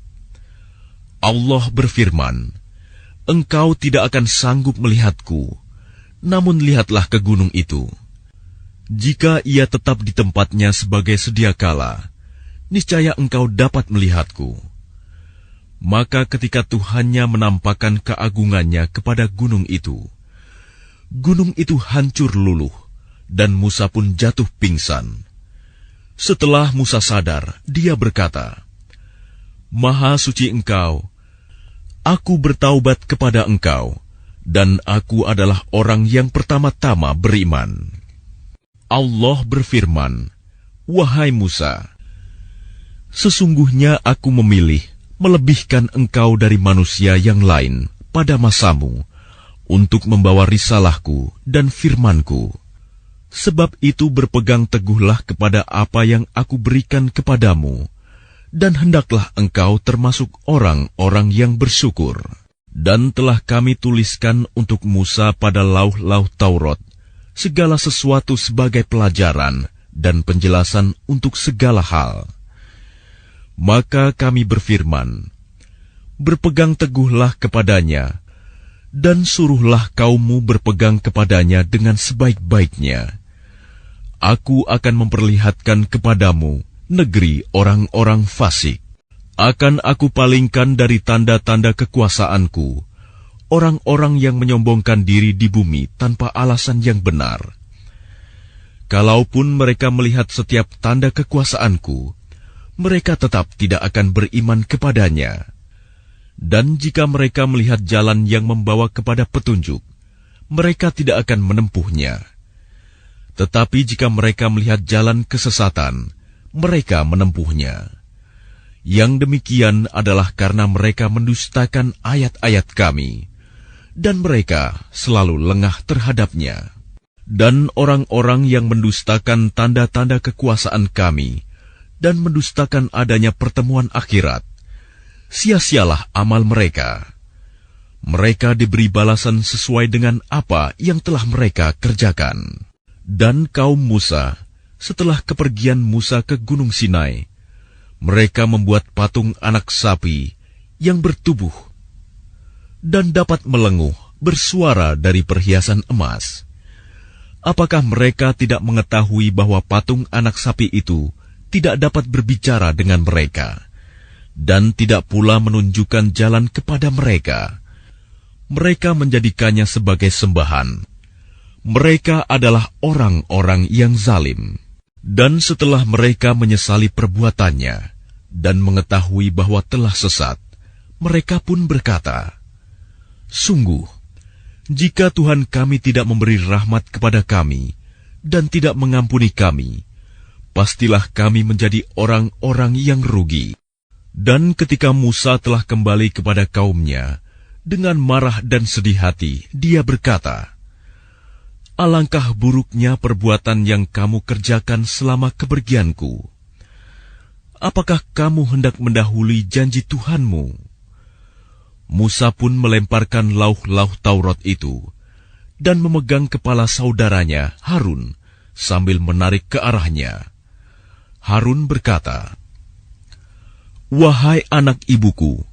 Allah berfirman, "Engkau tidak akan sanggup melihatku, namun lihatlah ke gunung itu. Jika ia tetap di tempatnya sebagai sedia kala, niscaya engkau dapat melihatku." Maka ketika Tuhannya menampakkan keagungannya kepada gunung itu hancur luluh, dan Musa pun jatuh pingsan. Setelah Musa sadar, dia berkata, "Maha suci Engkau, aku bertaubat kepada Engkau, dan aku adalah orang yang pertama-tama beriman." Allah berfirman, "Wahai Musa, sesungguhnya aku memilih melebihkan engkau dari manusia yang lain pada masamu untuk membawa risalahku dan firmanku. Sebab itu berpegang teguhlah kepada apa yang aku berikan kepadamu, dan hendaklah engkau termasuk orang-orang yang bersyukur." Dan telah kami tuliskan untuk Musa pada lauh-lauh Taurat segala sesuatu sebagai pelajaran dan penjelasan untuk segala hal. Maka kami berfirman, "Berpegang teguhlah kepadanya, dan suruhlah kaummu berpegang kepadanya dengan sebaik-baiknya. Aku akan memperlihatkan kepadamu negeri orang-orang fasik. Akan aku palingkan dari tanda-tanda kekuasaanku orang-orang yang menyombongkan diri di bumi tanpa alasan yang benar. Kalaupun mereka melihat setiap tanda kekuasaanku, mereka tetap tidak akan beriman kepadanya. Dan jika mereka melihat jalan yang membawa kepada petunjuk, mereka tidak akan menempuhnya. Tetapi jika mereka melihat jalan kesesatan, mereka menempuhnya. Yang demikian adalah karena mereka mendustakan ayat-ayat kami, dan mereka selalu lengah terhadapnya. Dan orang-orang yang mendustakan tanda-tanda kekuasaan kami, dan mendustakan adanya pertemuan akhirat, sia-sialah amal mereka. Mereka diberi balasan sesuai dengan apa yang telah mereka kerjakan. Dan kaum Musa, setelah kepergian Musa ke Gunung Sinai, mereka membuat patung anak sapi yang bertubuh dan dapat melenguh bersuara dari perhiasan emas. Apakah mereka tidak mengetahui bahwa patung anak sapi itu tidak dapat berbicara dengan mereka, dan tidak pula menunjukkan jalan kepada mereka? Mereka menjadikannya sebagai sembahan. Mereka adalah orang-orang yang zalim. Dan setelah mereka menyesali perbuatannya dan mengetahui bahwa telah sesat, mereka pun berkata, "Sungguh, jika Tuhan kami tidak memberi rahmat kepada kami dan tidak mengampuni kami, pastilah kami menjadi orang-orang yang rugi." Dan ketika Musa telah kembali kepada kaumnya, dengan marah dan sedih hati, dia berkata, "Alangkah buruknya perbuatan yang kamu kerjakan selama kepergianku. Apakah kamu hendak mendahului janji Tuhanmu?" Musa pun melemparkan lauh-lauh Taurat itu dan memegang kepala saudaranya Harun sambil menarik ke arahnya. Harun berkata, "Wahai anak ibuku,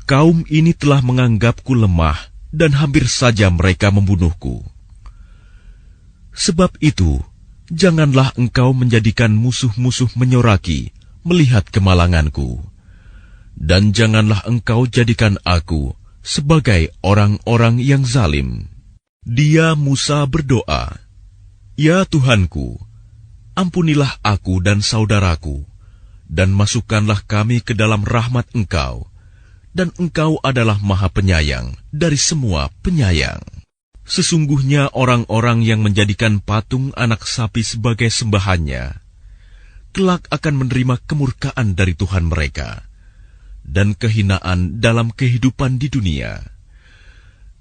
kaum ini telah menganggapku lemah dan hampir saja mereka membunuhku. Sebab itu, janganlah engkau menjadikan musuh-musuh menyoraki melihat kemalanganku, dan janganlah engkau jadikan aku sebagai orang-orang yang zalim. Dia Musa berdoa, "Ya Tuhanku, ampunilah aku dan saudaraku, dan masukkanlah kami ke dalam rahmat Engkau, dan Engkau adalah Maha Penyayang dari semua penyayang." Sesungguhnya orang-orang yang menjadikan patung anak sapi sebagai sembahannya, kelak akan menerima kemurkaan dari Tuhan mereka, dan kehinaan dalam kehidupan di dunia.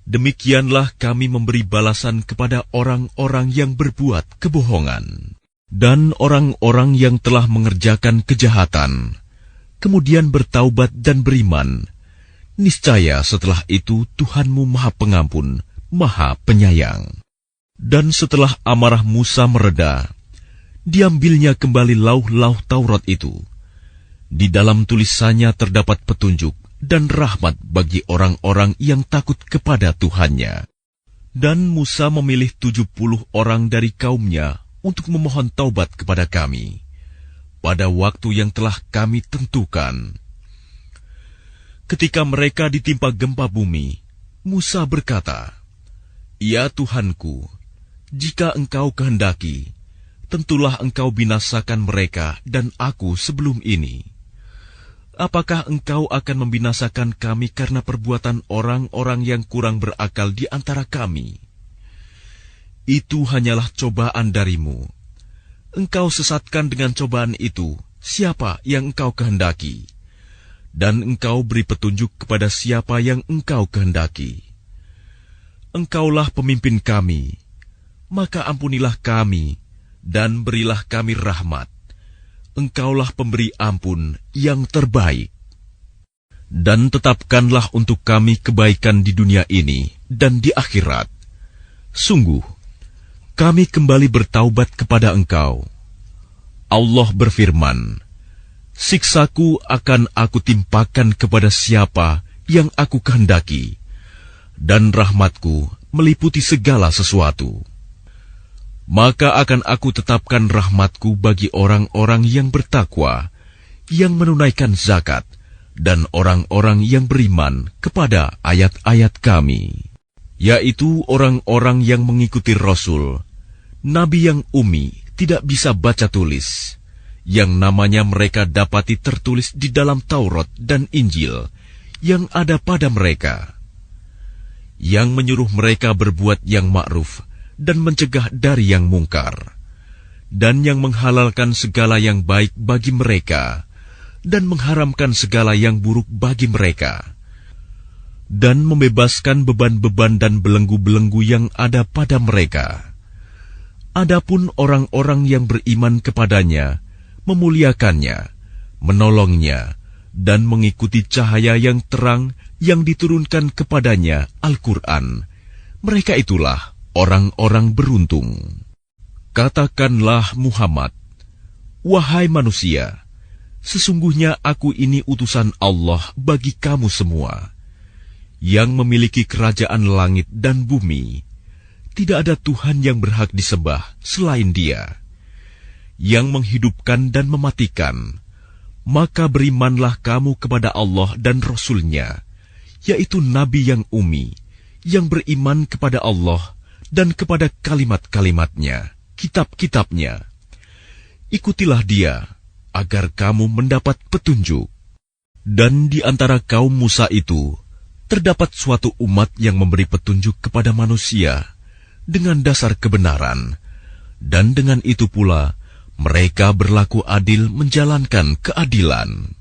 Demikianlah kami memberi balasan kepada orang-orang yang berbuat kebohongan. Dan orang-orang yang telah mengerjakan kejahatan, kemudian bertaubat dan beriman, niscaya setelah itu Tuhanmu Maha Pengampun, Maha Penyayang. Dan setelah amarah Musa mereda, diambilnya kembali lauh-lauh Taurat itu. Di dalam tulisannya terdapat petunjuk dan rahmat bagi orang-orang yang takut kepada Tuhannya. Dan Musa memilih 70 orang dari kaumnya untuk memohon taubat kepada kami pada waktu yang telah kami tentukan. Ketika mereka ditimpa gempa bumi, Musa berkata, "Ya Tuhanku, jika Engkau kehendaki, tentulah Engkau binasakan mereka dan aku sebelum ini. Apakah Engkau akan membinasakan kami karena perbuatan orang-orang yang kurang berakal di antara kami? Itu hanyalah cobaan darimu. Engkau sesatkan dengan cobaan itu siapa yang Engkau kehendaki, dan Engkau beri petunjuk kepada siapa yang Engkau kehendaki. Engkaulah pemimpin kami, maka ampunilah kami dan berilah kami rahmat. Engkaulah pemberi ampun yang terbaik. Dan tetapkanlah untuk kami kebaikan di dunia ini dan di akhirat. Sungguh, kami kembali bertaubat kepada Engkau." Allah berfirman, "Siksaku akan aku timpakan kepada siapa yang aku kehendaki, dan rahmatku meliputi segala sesuatu. Maka akan aku tetapkan rahmatku bagi orang-orang yang bertakwa, yang menunaikan zakat, dan orang-orang yang beriman kepada ayat-ayat kami, yaitu orang-orang yang mengikuti Rasul, Nabi yang ummi, tidak bisa baca tulis, yang namanya mereka dapati tertulis di dalam Taurat dan Injil yang ada pada mereka, yang menyuruh mereka berbuat yang ma'ruf dan mencegah dari yang mungkar, dan yang menghalalkan segala yang baik bagi mereka, dan mengharamkan segala yang buruk bagi mereka, dan membebaskan beban-beban dan belenggu-belenggu yang ada pada mereka. Adapun orang-orang yang beriman kepadanya, memuliakannya, menolongnya, dan mengikuti cahaya yang terang yang diturunkan kepadanya, Al-Quran, mereka itulah orang-orang beruntung. Katakanlah Muhammad, "Wahai manusia, sesungguhnya aku ini utusan Allah bagi kamu semua, yang memiliki kerajaan langit dan bumi. Tidak ada Tuhan yang berhak disembah selain Dia, yang menghidupkan dan mematikan. Maka berimanlah kamu kepada Allah dan Rasul-Nya, yaitu Nabi yang ummi, yang beriman kepada Allah dan kepada kalimat-kalimatnya, kitab-kitabnya. Ikutilah Dia, agar kamu mendapat petunjuk." Dan di antara kaum Musa itu, terdapat suatu umat yang memberi petunjuk kepada manusia dengan dasar kebenaran, dan dengan itu pula mereka berlaku adil menjalankan keadilan.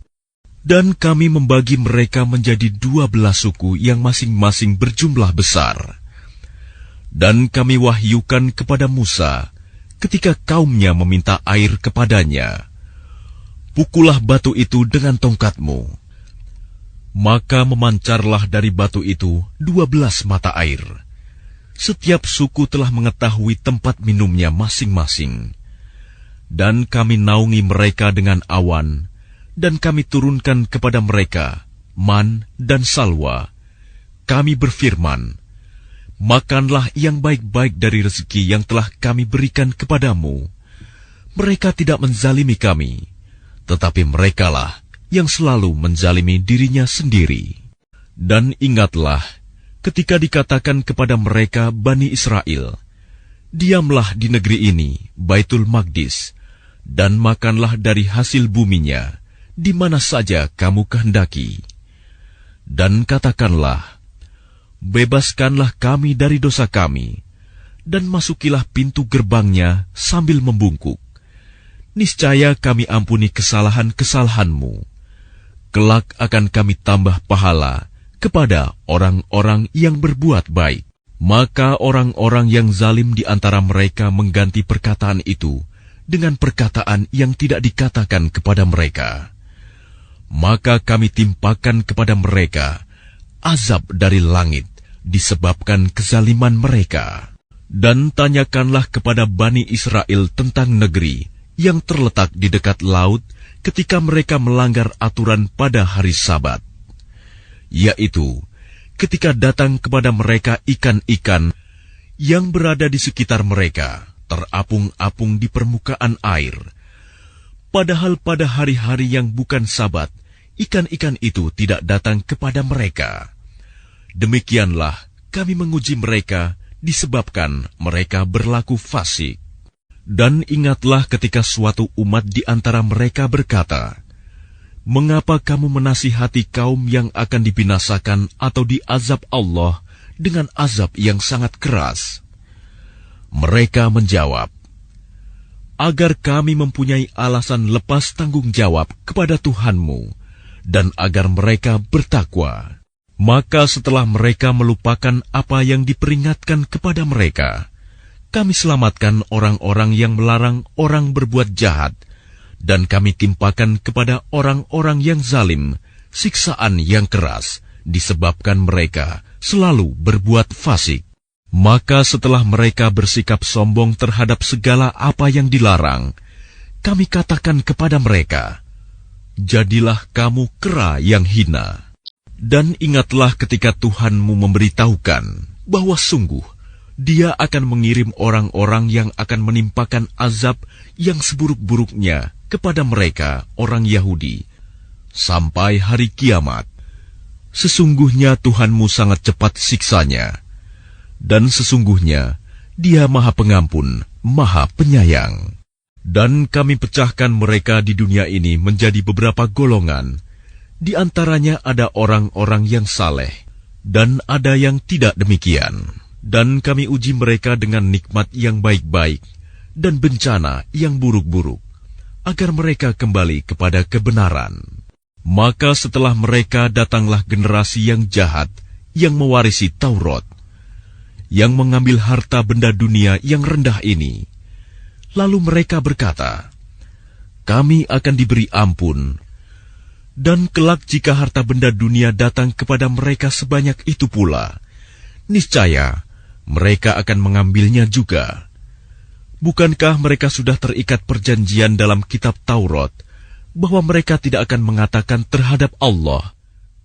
Dan kami membagi mereka menjadi 12 suku yang masing-masing berjumlah besar. Dan kami wahyukan kepada Musa ketika kaumnya meminta air kepadanya, "Pukullah batu itu dengan tongkatmu." Maka memancarlah dari batu itu 12 mata air. Setiap suku telah mengetahui tempat minumnya masing-masing. Dan kami naungi mereka dengan awan, dan kami turunkan kepada mereka man dan salwa. Kami berfirman, "Makanlah yang baik-baik dari rezeki yang telah kami berikan kepadamu, mereka tidak menzalimi kami, tetapi merekalah yang selalu menzalimi dirinya sendiri. Dan ingatlah ketika dikatakan kepada mereka Bani Israel, diamlah di negeri ini, Baitul Maqdis, dan makanlah dari hasil buminya, di mana saja kamu kehendaki. Dan katakanlah, bebaskanlah kami dari dosa kami, dan masukilah pintu gerbangnya sambil membungkuk. Niscaya kami ampuni kesalahan-kesalahanmu. Kelak akan kami tambah pahala kepada orang-orang yang berbuat baik. Maka orang-orang yang zalim di antara mereka mengganti perkataan itu dengan perkataan yang tidak dikatakan kepada mereka. Maka kami timpakan kepada mereka azab dari langit disebabkan kezaliman mereka. Dan tanyakanlah kepada Bani Israel tentang negeri yang terletak di dekat laut ketika mereka melanggar aturan pada hari Sabat, yaitu ketika datang kepada mereka ikan-ikan yang berada di sekitar mereka terapung-apung di permukaan air. Padahal pada hari-hari yang bukan Sabat, ikan-ikan itu tidak datang kepada mereka. Demikianlah kami menguji mereka disebabkan mereka berlaku fasik. Dan ingatlah ketika suatu umat di antara mereka berkata, mengapa kamu menasihati kaum yang akan dibinasakan atau diazab Allah dengan azab yang sangat keras? Mereka menjawab, agar kami mempunyai alasan lepas tanggung jawab kepada Tuhanmu, dan agar mereka bertakwa. Maka setelah mereka melupakan apa yang diperingatkan kepada mereka, kami selamatkan orang-orang yang melarang orang berbuat jahat, dan kami timpakan kepada orang-orang yang zalim siksaan yang keras, disebabkan mereka selalu berbuat fasik. Maka setelah mereka bersikap sombong terhadap segala apa yang dilarang, kami katakan kepada mereka, jadilah kamu kera yang hina. Dan ingatlah ketika Tuhanmu memberitahukan bahwa sungguh Dia akan mengirim orang-orang yang akan menimpakan azab yang seburuk-buruknya kepada mereka, orang Yahudi, sampai hari kiamat. Sesungguhnya Tuhanmu sangat cepat siksanya, dan sesungguhnya Dia Maha Pengampun, Maha Penyayang. Dan kami pecahkan mereka di dunia ini menjadi beberapa golongan. Di antaranya ada orang-orang yang saleh, dan ada yang tidak demikian. Dan kami uji mereka dengan nikmat yang baik-baik, dan bencana yang buruk-buruk, agar mereka kembali kepada kebenaran. Maka setelah mereka datanglah generasi yang jahat, yang mewarisi Taurat, yang mengambil harta benda dunia yang rendah ini. Lalu mereka berkata, kami akan diberi ampun. Dan kelak jika harta benda dunia datang kepada mereka sebanyak itu pula, niscaya mereka akan mengambilnya juga. Bukankah mereka sudah terikat perjanjian dalam kitab Taurat, bahwa mereka tidak akan mengatakan terhadap Allah,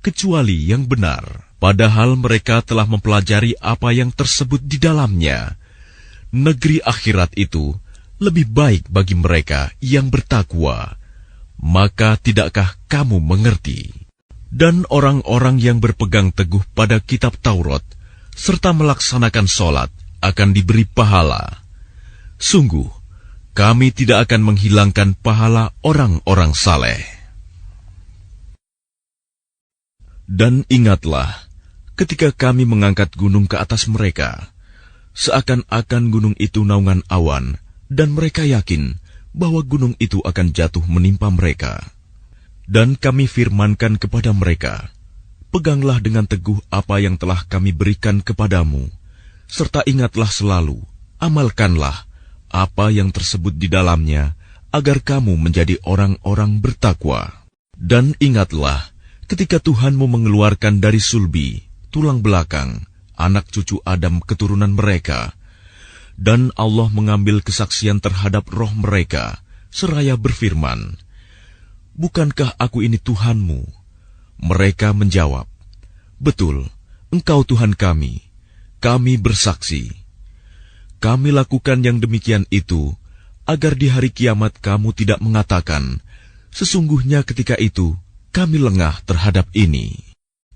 kecuali yang benar, padahal mereka telah mempelajari apa yang tersebut di dalamnya. Negeri akhirat itu lebih baik bagi mereka yang bertakwa. Maka tidakkah kamu mengerti? Dan orang-orang yang berpegang teguh pada kitab Taurat serta melaksanakan sholat akan diberi pahala. Sungguh, kami tidak akan menghilangkan pahala orang-orang saleh. Dan ingatlah, ketika kami mengangkat gunung ke atas mereka, seakan-akan gunung itu naungan awan, dan mereka yakin bahwa gunung itu akan jatuh menimpa mereka. Dan kami firmankan kepada mereka, peganglah dengan teguh apa yang telah kami berikan kepadamu, serta ingatlah selalu, amalkanlah apa yang tersebut di dalamnya, agar kamu menjadi orang-orang bertakwa. Dan ingatlah, ketika Tuhanmu mengeluarkan dari sulbi, tulang belakang, anak cucu Adam keturunan mereka, dan Allah mengambil kesaksian terhadap roh mereka, seraya berfirman, bukankah aku ini Tuhanmu? Mereka menjawab, betul, Engkau Tuhan kami bersaksi. Kami lakukan yang demikian itu, agar di hari kiamat kamu tidak mengatakan, sesungguhnya ketika itu kami lengah terhadap ini.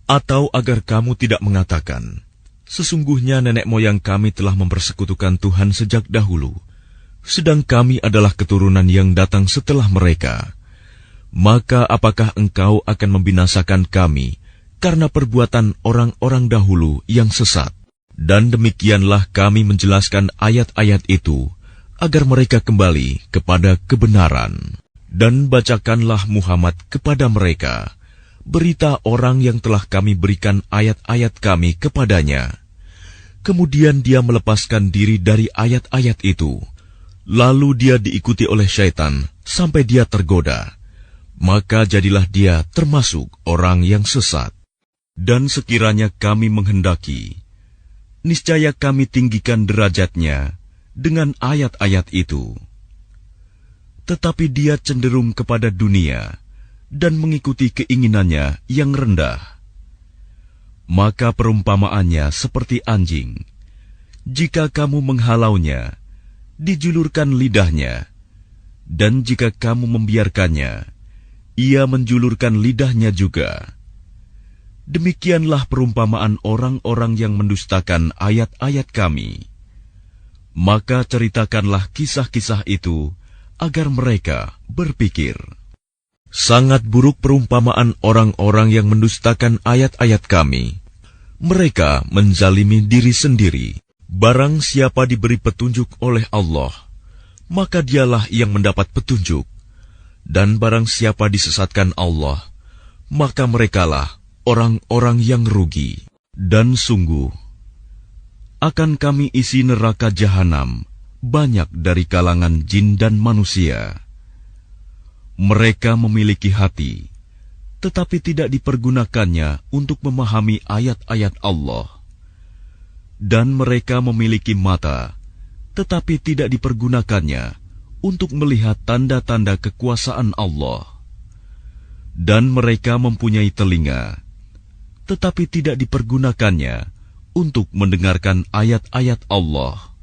Atau agar kamu tidak mengatakan, sesungguhnya nenek moyang kami telah mempersekutukan Tuhan sejak dahulu, sedang kami adalah keturunan yang datang setelah mereka. Maka apakah engkau akan membinasakan kami karena perbuatan orang-orang dahulu yang sesat? Dan demikianlah kami menjelaskan ayat-ayat itu, agar mereka kembali kepada kebenaran. Dan bacakanlah Muhammad kepada mereka berita orang yang telah kami berikan ayat-ayat kami kepadanya. Kemudian dia melepaskan diri dari ayat-ayat itu. Lalu dia diikuti oleh syaitan sampai dia tergoda. Maka jadilah dia termasuk orang yang sesat. Dan sekiranya kami menghendaki, niscaya kami tinggikan derajatnya dengan ayat-ayat itu. Tetapi dia cenderung kepada dunia dan mengikuti keinginannya yang rendah. Maka perumpamaannya seperti anjing. Jika kamu menghalaunya, dijulurkan lidahnya, dan jika kamu membiarkannya, ia menjulurkan lidahnya juga. Demikianlah perumpamaan orang-orang yang mendustakan ayat-ayat kami. Maka ceritakanlah kisah-kisah itu agar mereka berpikir. Sangat buruk perumpamaan orang-orang yang mendustakan ayat-ayat kami. Mereka menzalimi diri sendiri. Barang siapa diberi petunjuk oleh Allah, maka dialah yang mendapat petunjuk. Dan barang siapa disesatkan Allah, maka merekalah orang-orang yang rugi. Dan sungguh, akan kami isi neraka jahanam banyak dari kalangan jin dan manusia. Mereka memiliki hati, tetapi tidak dipergunakannya untuk memahami ayat-ayat Allah. Dan mereka memiliki mata, tetapi tidak dipergunakannya untuk melihat tanda-tanda kekuasaan Allah. Dan mereka mempunyai telinga, tetapi tidak dipergunakannya untuk mendengarkan ayat-ayat Allah.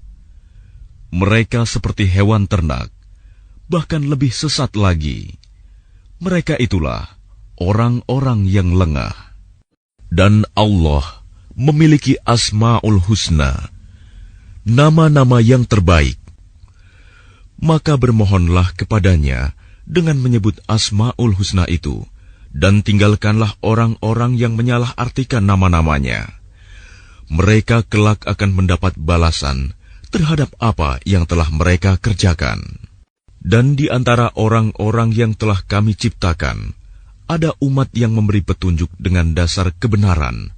Mereka seperti hewan ternak, bahkan lebih sesat lagi. Mereka itulah orang-orang yang lengah. Dan Allah memiliki Asma'ul Husna, nama-nama yang terbaik. Maka bermohonlah kepadanya dengan menyebut Asma'ul Husna itu, dan tinggalkanlah orang-orang yang menyalah-artikan nama-namanya. Mereka kelak akan mendapat balasan terhadap apa yang telah mereka kerjakan. Dan di antara orang-orang yang telah kami ciptakan, ada umat yang memberi petunjuk dengan dasar kebenaran,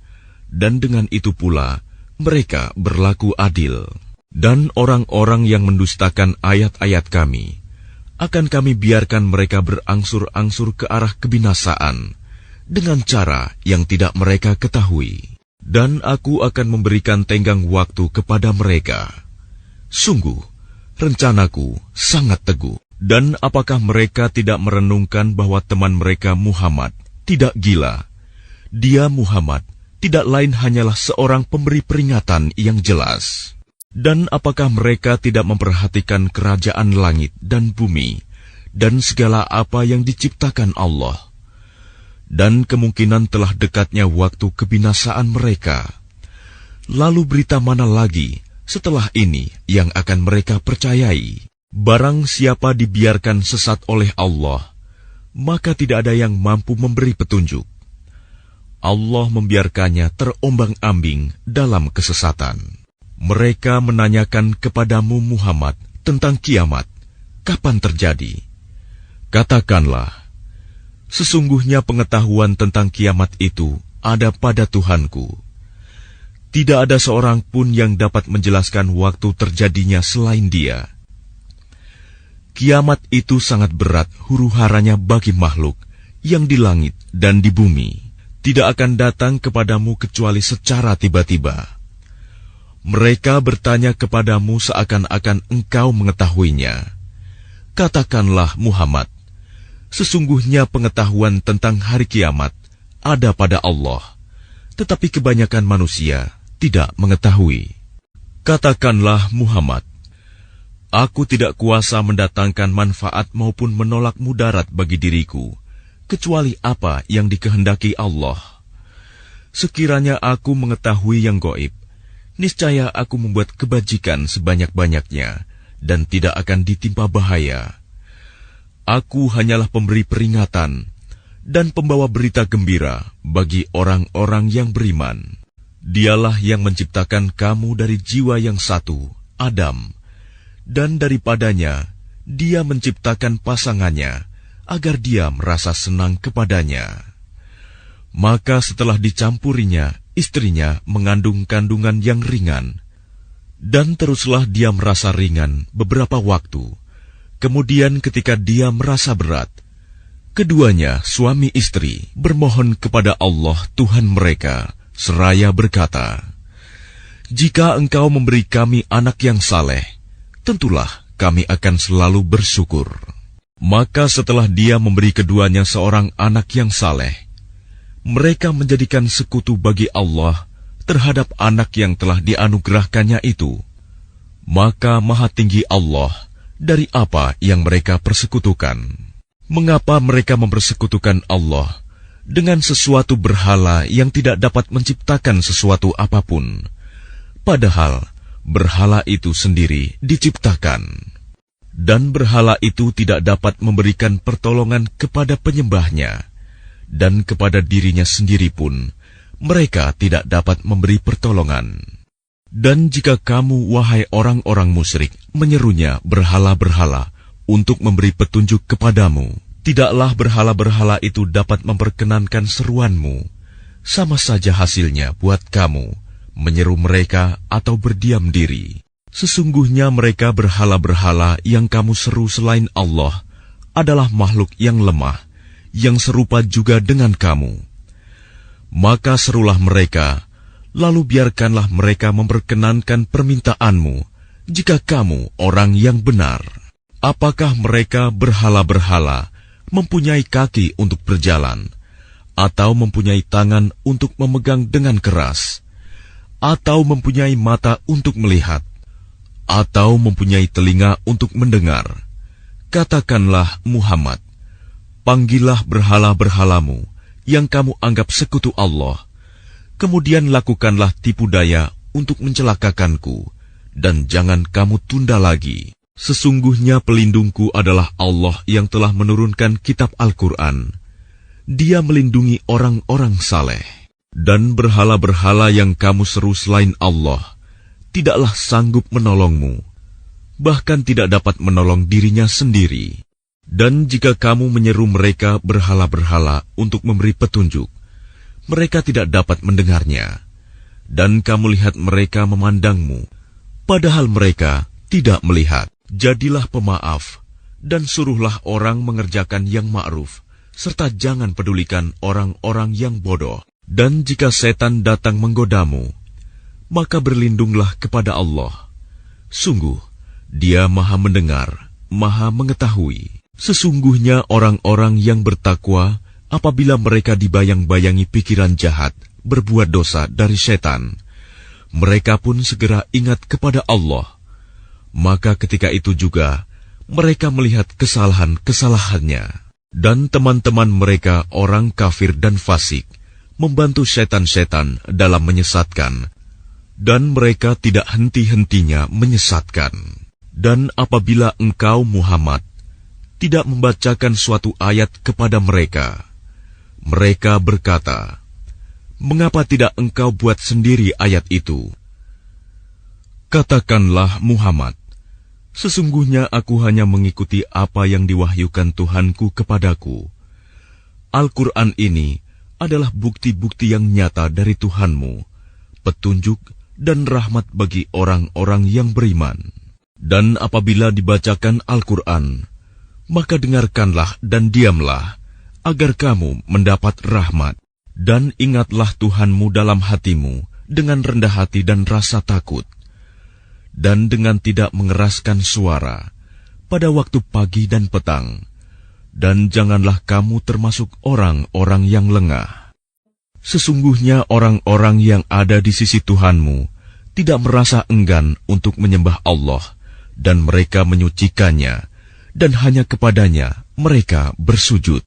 dan dengan itu pula mereka berlaku adil. Dan orang-orang yang mendustakan ayat-ayat kami, akan kami biarkan mereka berangsur-angsur ke arah kebinasaan, dengan cara yang tidak mereka ketahui. Dan aku akan memberikan tenggang waktu kepada mereka. Sungguh, rencanaku sangat teguh. Dan apakah mereka tidak merenungkan bahwa teman mereka Muhammad tidak gila? Dia Muhammad tidak lain hanyalah seorang pemberi peringatan yang jelas. Dan apakah mereka tidak memperhatikan kerajaan langit dan bumi, dan segala apa yang diciptakan Allah? Dan kemungkinan telah dekatnya waktu kebinasaan mereka. Lalu berita mana lagi setelah ini yang akan mereka percayai? Barang siapa dibiarkan sesat oleh Allah, maka tidak ada yang mampu memberi petunjuk. Allah membiarkannya terombang-ambing dalam kesesatan. Mereka menanyakan kepadamu Muhammad tentang kiamat, kapan terjadi? Katakanlah, sesungguhnya pengetahuan tentang kiamat itu ada pada Tuhanku. Tidak ada seorang pun yang dapat menjelaskan waktu terjadinya selain Dia. Kiamat itu sangat berat huru-haranya bagi makhluk yang di langit dan di bumi. Tidak akan datang kepadamu kecuali secara tiba-tiba. Mereka bertanya kepadamu seakan-akan engkau mengetahuinya. Katakanlah Muhammad, sesungguhnya pengetahuan tentang hari kiamat ada pada Allah, tetapi kebanyakan manusia tidak mengetahui. Katakanlah Muhammad, Aku tidak kuasa mendatangkan manfaat maupun menolak mudarat bagi diriku, kecuali apa yang dikehendaki Allah. Sekiranya aku mengetahui yang gaib, niscaya aku membuat kebajikan sebanyak-banyaknya dan tidak akan ditimpa bahaya. Aku hanyalah pemberi peringatan dan pembawa berita gembira bagi orang-orang yang beriman. Dialah yang menciptakan kamu dari jiwa yang satu, Adam, dan daripadanya Dia menciptakan pasangannya agar dia merasa senang kepadanya. Maka setelah dicampurinya, istrinya mengandung kandungan yang ringan, dan teruslah dia merasa ringan beberapa waktu. Kemudian ketika dia merasa berat, keduanya suami istri bermohon kepada Allah Tuhan mereka, seraya berkata, "Jika Engkau memberi kami anak yang saleh, tentulah kami akan selalu bersyukur." Maka setelah dia memberi keduanya seorang anak yang saleh, mereka menjadikan sekutu bagi Allah terhadap anak yang telah dianugerahkannya itu. Maka Maha Tinggi Allah dari apa yang mereka persekutukan. Mengapa mereka mempersekutukan Allah dengan sesuatu berhala yang tidak dapat menciptakan sesuatu apapun, padahal berhala itu sendiri diciptakan, dan berhala itu tidak dapat memberikan pertolongan kepada penyembahnya, dan kepada dirinya sendiri pun mereka tidak dapat memberi pertolongan. Dan jika kamu, wahai orang-orang musyrik, menyerunya berhala-berhala untuk memberi petunjuk kepadamu, tidaklah berhala-berhala itu dapat memperkenankan seruanmu. Sama saja hasilnya buat kamu menyeru mereka atau berdiam diri. Sesungguhnya mereka berhala-berhala yang kamu seru selain Allah adalah makhluk yang lemah, yang serupa juga dengan kamu. Maka serulah mereka, lalu biarkanlah mereka memperkenankan permintaanmu, jika kamu orang yang benar. Apakah mereka berhala-berhala mempunyai kaki untuk berjalan, atau mempunyai tangan untuk memegang dengan keras, atau mempunyai mata untuk melihat, atau mempunyai telinga untuk mendengar? Katakanlah, Muhammad, panggillah berhala-berhalamu yang kamu anggap sekutu Allah, kemudian lakukanlah tipu daya untuk mencelakakanku, dan jangan kamu tunda lagi. Sesungguhnya pelindungku adalah Allah yang telah menurunkan kitab Al-Quran. Dia melindungi orang-orang saleh. Dan berhala-berhala yang kamu seru selain Allah tidaklah sanggup menolongmu, bahkan tidak dapat menolong dirinya sendiri. Dan jika kamu menyeru mereka berhala-berhala untuk memberi petunjuk, mereka tidak dapat mendengarnya. Dan kamu lihat mereka memandangmu, padahal mereka tidak melihat. Jadilah pemaaf, dan suruhlah orang mengerjakan yang ma'ruf, serta jangan pedulikan orang-orang yang bodoh. Dan jika setan datang menggodamu, maka berlindunglah kepada Allah. Sungguh, Dia Maha Mendengar, Maha Mengetahui. Sesungguhnya orang-orang yang bertakwa, apabila mereka dibayang-bayangi pikiran jahat, berbuat dosa dari setan, mereka pun segera ingat kepada Allah. Maka ketika itu juga, mereka melihat kesalahan-kesalahannya. Dan teman-teman mereka, orang kafir dan fasik, membantu setan-setan dalam menyesatkan, dan mereka tidak henti-hentinya menyesatkan. Dan apabila engkau, Muhammad, tidak membacakan suatu ayat kepada mereka, mereka berkata, "Mengapa tidak engkau buat sendiri ayat itu?" Katakanlah, Muhammad, sesungguhnya aku hanya mengikuti apa yang diwahyukan Tuhanku kepadaku. Al-Quran ini adalah bukti-bukti yang nyata dari Tuhanmu, petunjuk dan rahmat bagi orang-orang yang beriman. Dan apabila dibacakan Al-Quran, maka dengarkanlah dan diamlah, agar kamu mendapat rahmat. Dan ingatlah Tuhanmu dalam hatimu dengan rendah hati dan rasa takut, dan dengan tidak mengeraskan suara pada waktu pagi dan petang. Dan janganlah kamu termasuk orang-orang yang lengah. Sesungguhnya orang-orang yang ada di sisi Tuhanmu tidak merasa enggan untuk menyembah Allah dan mereka menyucikannya, dan hanya kepadanya mereka bersujud.